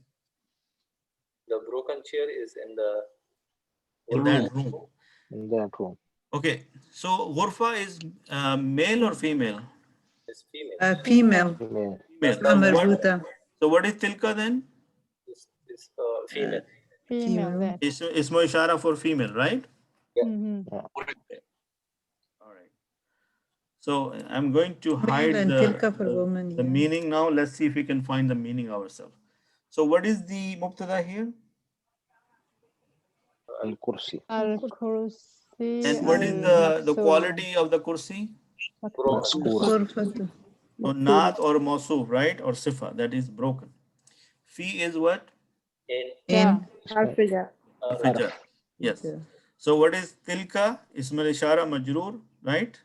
The broken chair is in the that room. In that room. Okay, so ghurfa is male or female? It's female. Female. Female. So what is tilka then? It's female. Female. Ismo ishara for female, right? Yeah. Okay. All right. So I'm going to hide and tilka for women. the meaning now. Let's see if we can find the meaning ourselves. So what is the mubtada here? Al-Kursi. Al-Kursi. And what is the quality of the kursi? Ghurfatu. So naat or mawsuf, right? Or sifa, that is broken. Fi is what? In. Harf-jar. Harf-jar. Yes. So what is tilka? Ism al-ishara majroor, right?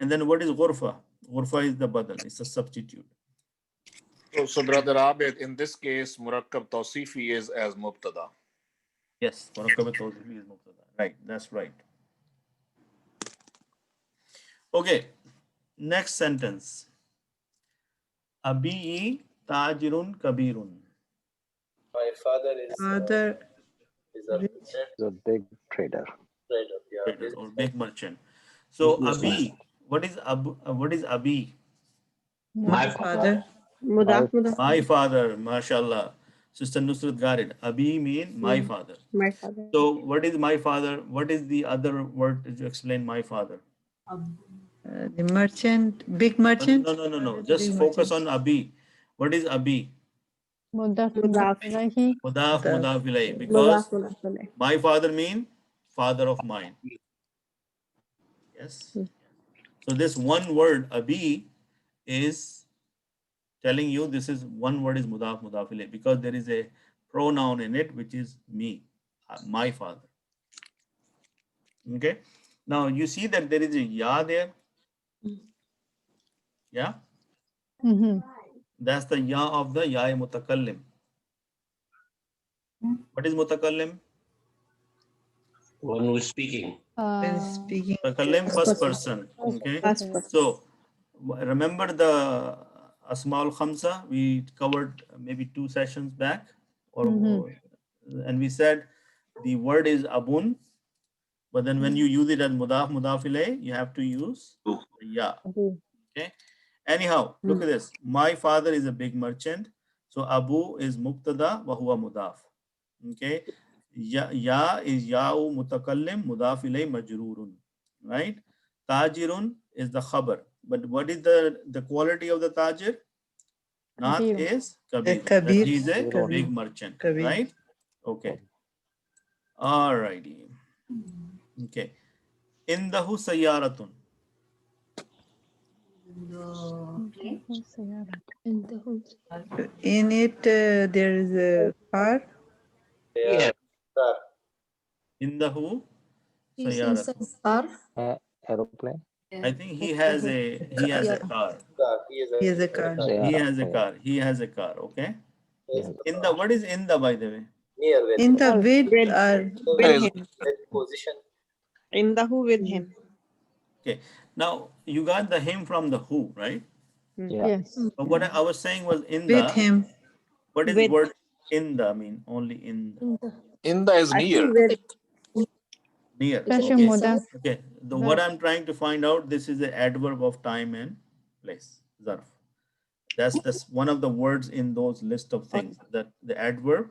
And then what is ghurfa? Ghurfa is the badal, it's a substitute. So brother Abid, in this case, murakkab tawsifi is as mubtada. Yes, murakkab tawsifi is mubtada. Right, that's right. Okay, next sentence. Abi tajirun kabirun. My father is Father The big trader. trader. Yeah. Trader or big merchant. So abi, what is abi? My father. Mudaf, mudaf. My father, mashallah. Sister Nusrat got it. Abi mean my father. My father. So what is my father? What is the other word to explain my father? The merchant, big merchant. No. Just focus on abi. What is abi? Mudaf Mudaf. ilayhi. Mudaf, mudaf ilayh. Mudaf, Because mudaf alayh. my father mean father of mine. Yes. So this one word abi is telling you this is one word is mudaf, mudaf ilayh, because there is a pronoun in it which is me, my father. Okay. Now you see that there is a ya there. Yeah. Mm-hmm. That's the ya of the ya mutakallim. What is mutakallim? one who is speaking. Speaking. Mutakallim, first person. Okay. So remember the Asmaul Khamsa we covered maybe 2 sessions back, and we said the word is abun, but then when you use it as mudaf, mudaf ilayh, you have to use ya. Okay. Anyhow, look at this. My father is a big merchant. So Abu is mubtada wa huwa mudaf. Okay. Ya is ya'u mutakallim, mudaf ilay majrurun. Right? Tajirun is the khabar. But what is the quality of the tajir? Naat is kabir. That he is a big merchant. Right? Okay. All righty. Okay. Indahu sayyaratun. In it, there is a car. Yeah. Car. Indahu He's sayyaratun. inside car. Aeroplane. I think he has a car. Car. He is a, He has a car. He has a car. He has a car. Okay. Yes. In the what is in the, by the way? Near with. In the with With, are with him. With position. In the who with him. Okay. Now you got the him from the who, right? Yeah. Yes. But what I was saying was in with the. him. What is With. word in the mean? Only in the. Inda is I near. think with. Near. Special Okay. mudaf. Okay. What I'm trying to find out, this is the adverb of time and place. Zarf. That's one of the words in those list of things, that the adverb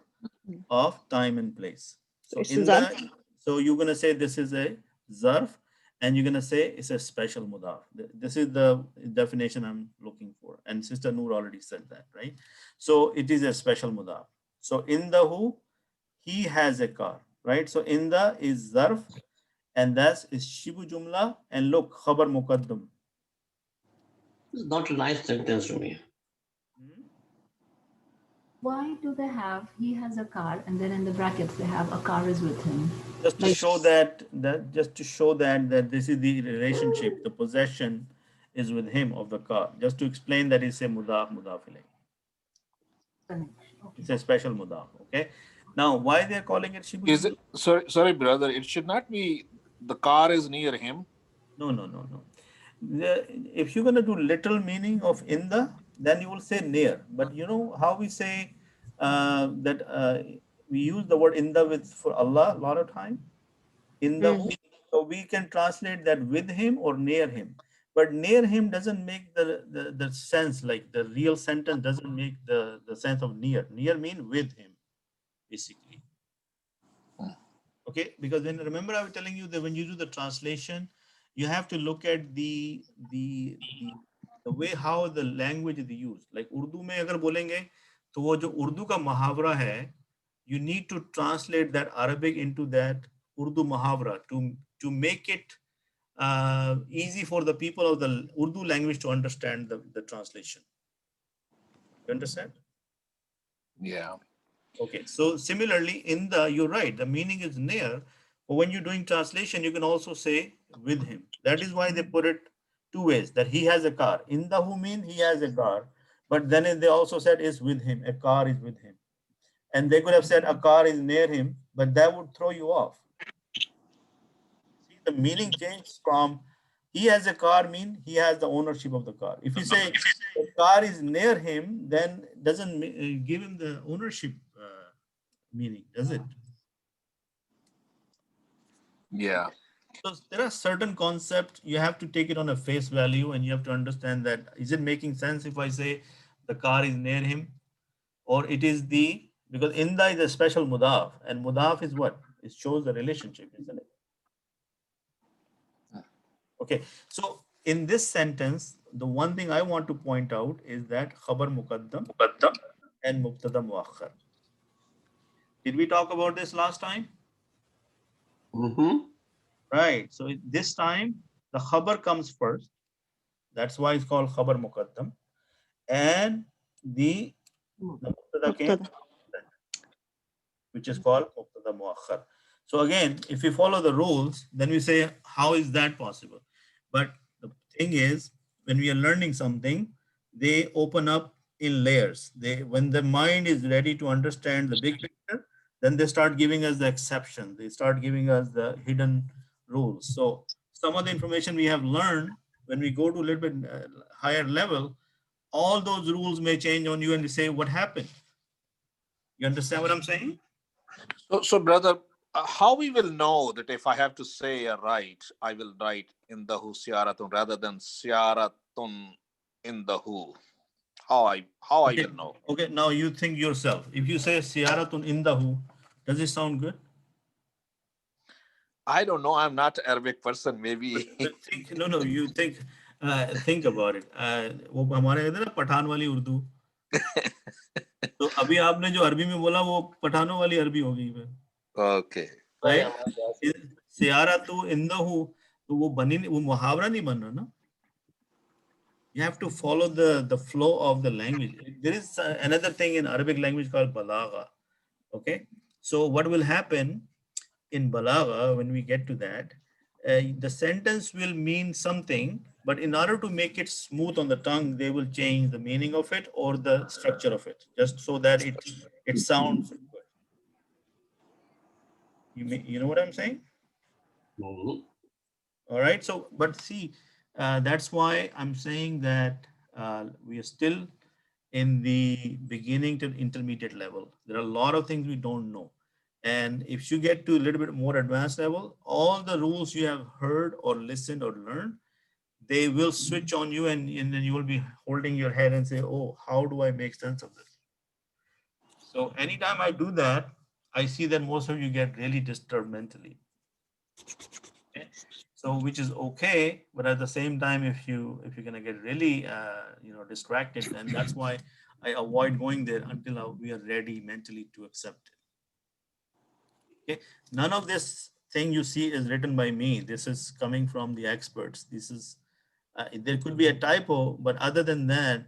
of time and place. So It's in zarf. the, so you're gonna say this is a zarf, and you're gonna say it's a special mudaf. This is the definition I'm looking for, and Sister Noor already said that, right? So it is a special mudaf. So in the who, he has a car, right? So in the is zarf, and that's is shibu jumla, and look, khabar muqaddam. It's not a nice sentence to me. Why do they have he has a car and then in the brackets they have a car is with him? Just to show that that this is the relationship, the possession is with him of the car. Just to explain that it's a mudaf ilayh. It's a special mudaf. Okay. Now, why they're calling it shibu? Is it sorry, brother? It should not be the car is near him. No. If you're gonna do literal meaning of in the, then you will say near. But you know how we say that we use the word in the with for Allah a lot of time. In the who, so we can translate that with him or near him. But near him doesn't make the sense, like the real sentence doesn't make the sense of near. Near mean with him, basically. Okay, because when remember I was telling you that when you do the translation, you have to look at the way how the language is used. Like Urdu में अगर बोलेंगे तो वो जो उर्दू का मुहावरा है, you need to translate that Arabic into that Urdu muhavra to make it easy for the people of the Urdu language to understand the translation. You understand? Yeah. Okay, so similarly you're right, the meaning is near, but when you're doing translation, you can also say with him. That is why they put it two ways, that he has a car. Indahu mean he has a car, but then they also said is with him, a car is with him. And they could have said a car is near him, but that would throw you off. See, the meaning changed from he has a car mean he has the ownership of the car. If you say the car is near him, then it doesn't give him the ownership meaning, does it? Yeah. So there are certain concepts you have to take it on a face value, and you have to understand that is it making sense if I say the car is near him, or it is because inda is a special mudaf, and mudaf is what? It shows the relationship, isn't it? Okay, so in this sentence, the one thing I want to point out is that khabar muqaddam and mubtada muakhar. Did we talk about this last time? Right. So this time the khabar comes first. That's why it's called khabar muqaddam, and the mubtada came, which is called mubtada muakhar. So again, if we follow the rules, then we say, how is that possible? But the thing is, when we are learning something, they open up in layers. When the mind is ready to understand the big picture, then they start giving us the exception. They start giving us the hidden rules. So some of the information we have learned, when we go to a little bit higher level, all those rules may change on you and you say, what happened? You understand what I'm saying? So brother, how we will know that if I have to say a right, I will write in the who siyaratun rather than siyaratun in the who? How I will know? Okay, now you think yourself. If you say siyaratun indahu, does it sound good? I don't know. I'm not Arabic person. Maybe. No. You think about it. वो हमारे कहते हैं ना पठान वाली उर्दू. तो अभी आपने जो अरबी में बोला वो पठानों वाली अरबी हो गई फिर. Okay. Right? सियारतु इंदाहु तो वो बनी वो मुहावरा नहीं बन रहा ना. You have to follow the flow of the language. There is another thing in Arabic language called balagha. Okay, so what will happen in balagha when we get to that? The sentence will mean something, but in order to make it smooth on the tongue, they will change the meaning of it or the structure of it, just so that it sounds good. You know what I'm saying? All right. So, but see, that's why I'm saying that we are still in the beginning to intermediate level. There are a lot of things we don't know. And if you get to a little bit more advanced level, all the rules you have heard or listened or learned, they will switch on you, and then you will be holding your head and say, oh, how do I make sense of this? So anytime I do that, I see that most of you get really disturbed mentally. Okay? So which is okay, but at the same time, if you're gonna get really distracted, then that's why I avoid going there until we are ready mentally to accept it. Okay, none of this thing you see is written by me. This is coming from the experts. This is there could be a typo, but other than that,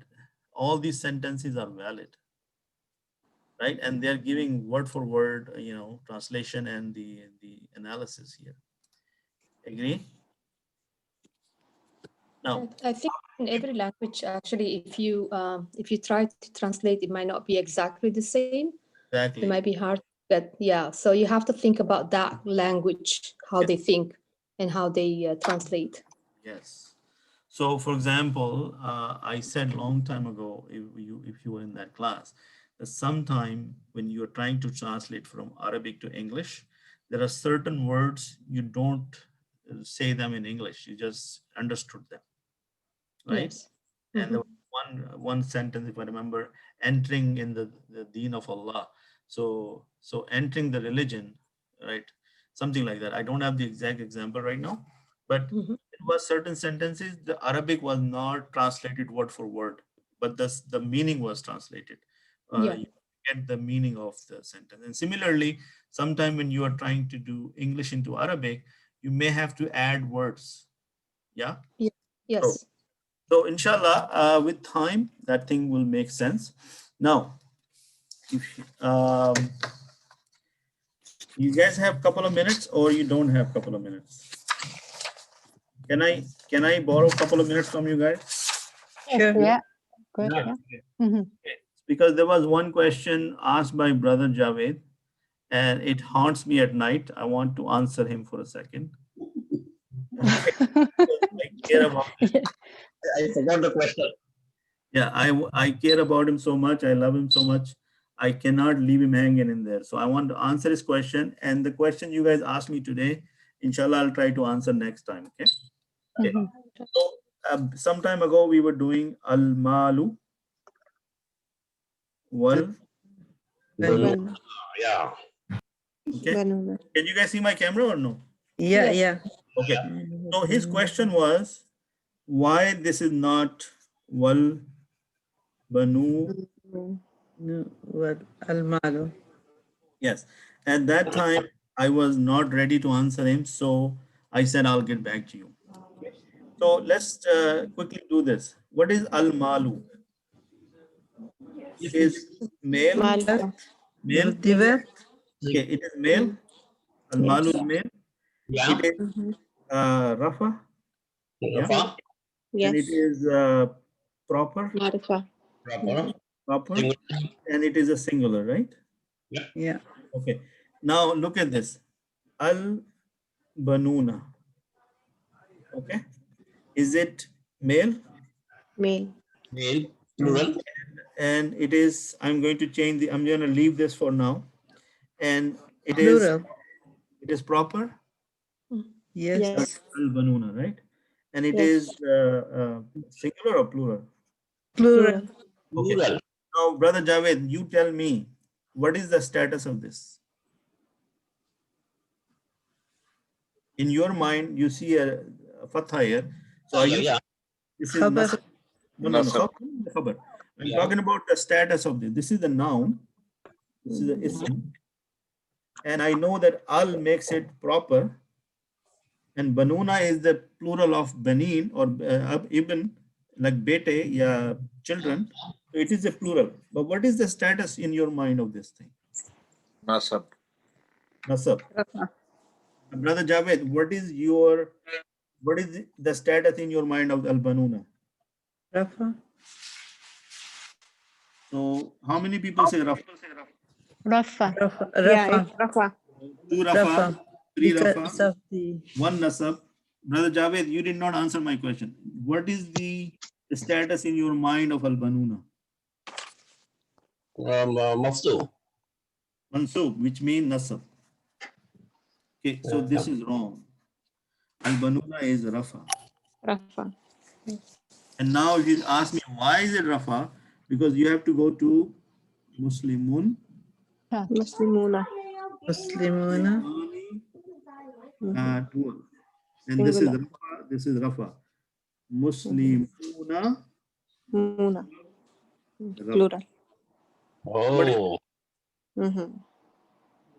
all these sentences are valid, right? And they're giving word for word, translation and the analysis here. Agree? Now, I think in every language, actually, if you try to translate, it might not be exactly the same. exactly. It might be hard, but yeah. So you have to think about that language, how they think, and how they translate. Yes. So, for example, I said long time ago, if you were in that class, that sometime when you are trying to translate from Arabic to English, there are certain words you don't say them in English. You just understood them, right? Yes. And there was one sentence, if I remember, entering in the deen of Allah. So entering the religion, right? Something like that. I don't have the exact example right now, but there was certain sentences, the Arabic was not translated word for word, but the meaning was translated. Yeah. You get the meaning of the sentence. And similarly, sometime when you are trying to do English into Arabic, you may have to add words. Yeah. Yes. So inshallah, with time, that thing will make sense. Now, if you guys have a couple of minutes, or you don't have a couple of minutes, can I borrow a couple of minutes from you guys? Sure. Yeah. Good. Yeah. Yeah. Mhm. Because there was one question asked by brother Javed, and it haunts me at night. I want to answer him for a second. I care about him. I forgot the question. Yeah, I care about him so much. I love him so much. I cannot leave him hanging in there. So I want to answer his question. And the question you guys asked me today, inshallah, I'll try to answer next time. Okay. Okay. So some time ago, we were doing al-malu wal. Yeah. Okay. Can you guys see my camera or no? Yeah, yeah. Okay. So his question was, why this is not wal banu? No, well, al-malu. Yes. At that time, I was not ready to answer him, so I said I'll get back to you. So let's quickly do this. What is al-malu? Is male? Male? Okay, it is male. Al-malu is male. Yeah. It is rafa. Yeah. Rafa. And it is proper. Proper. Proper. And it is a singular, right? Yeah. Yeah. Okay. Now look at this. Al-banuna. Okay. Is it male? Male. Male. Plural. And it is, I'm going to change the, I'm going to leave this for now. And it Plural. is proper? Yes. Al-banuna, right? And it Yes. is singular or plural? Plural. Okay. Plural. Now, brother Javed, you tell me, what is the status of this? In your mind, you see a fatha here. So are you? Yeah. This is Khabar. nasab. No. Nasab. Khabar. I'm Yeah. talking about the status of this. This is the noun. This is the ism. And I know that al makes it proper. And banuna is the plural of banin or ibn, like bete, yeah, children. So it is a plural. But what is the status in your mind of this thing? Nasab. Nasab. Brother Javed, what is the status in your mind of al-banuna? Rafa. So how many people say rafa? Rafa. Rafa. Yeah, it's Rafa. 2 rafa, 3 Because rafa, of the 1 nasab. Brother Javed, you did not answer my question. What is the status in your mind of al-banuna? Maftu. Mansub, which means nasab. Okay, so this is wrong. Al-banuna is rafa. Rafa. And now he asked me, why is it rafa? Because you have to go to Muslimun. Muslimuna. Muslimuna. Dual. And this is rafa. This is rafa. Muslimuna. Muna. Rafa. Plural. Oh.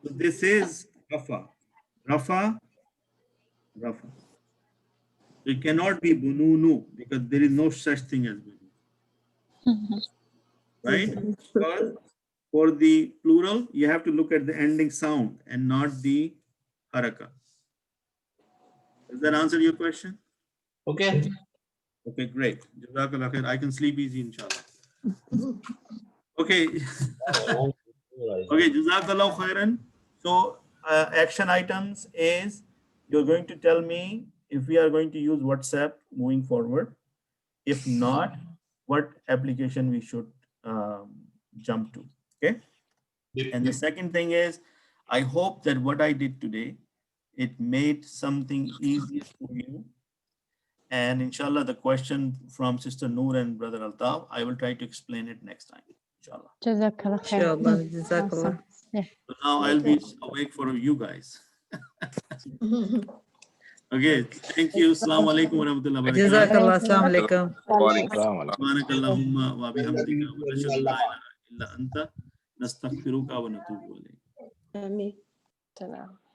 So this is rafa. Rafa. Rafa. So it cannot be bununu because there is no such thing as bunu. Right? Because for the plural, you have to look at the ending sound and not the haraka. Does that answer your question? Okay. Okay, great. Jazakallah khair. I can sleep easy, inshallah. Okay. Okay, Jazakallah khairan. So action items is you're going to tell me if we are going to use WhatsApp moving forward. If not, what application we should jump to. Okay. And the second thing is, I hope that what I did today, it made something easier for you. And inshallah, the question from Sister Noor and Brother Altaf, I will try to explain it next time. Inshallah. Jazakallah khair. Inshallah. Jazakallah. Yeah. So now I'll be awake for you guys. Okay, thank you. Assalamu alaikum wa rahmatullahi wa barakatuh. Jazakallah. Assalamu alaikum. Subhanakallahumma wa bihamdika wa nashhadu an la ilaha illa anta nastaghfiruka wa natubu ilayk. آمين. سلام.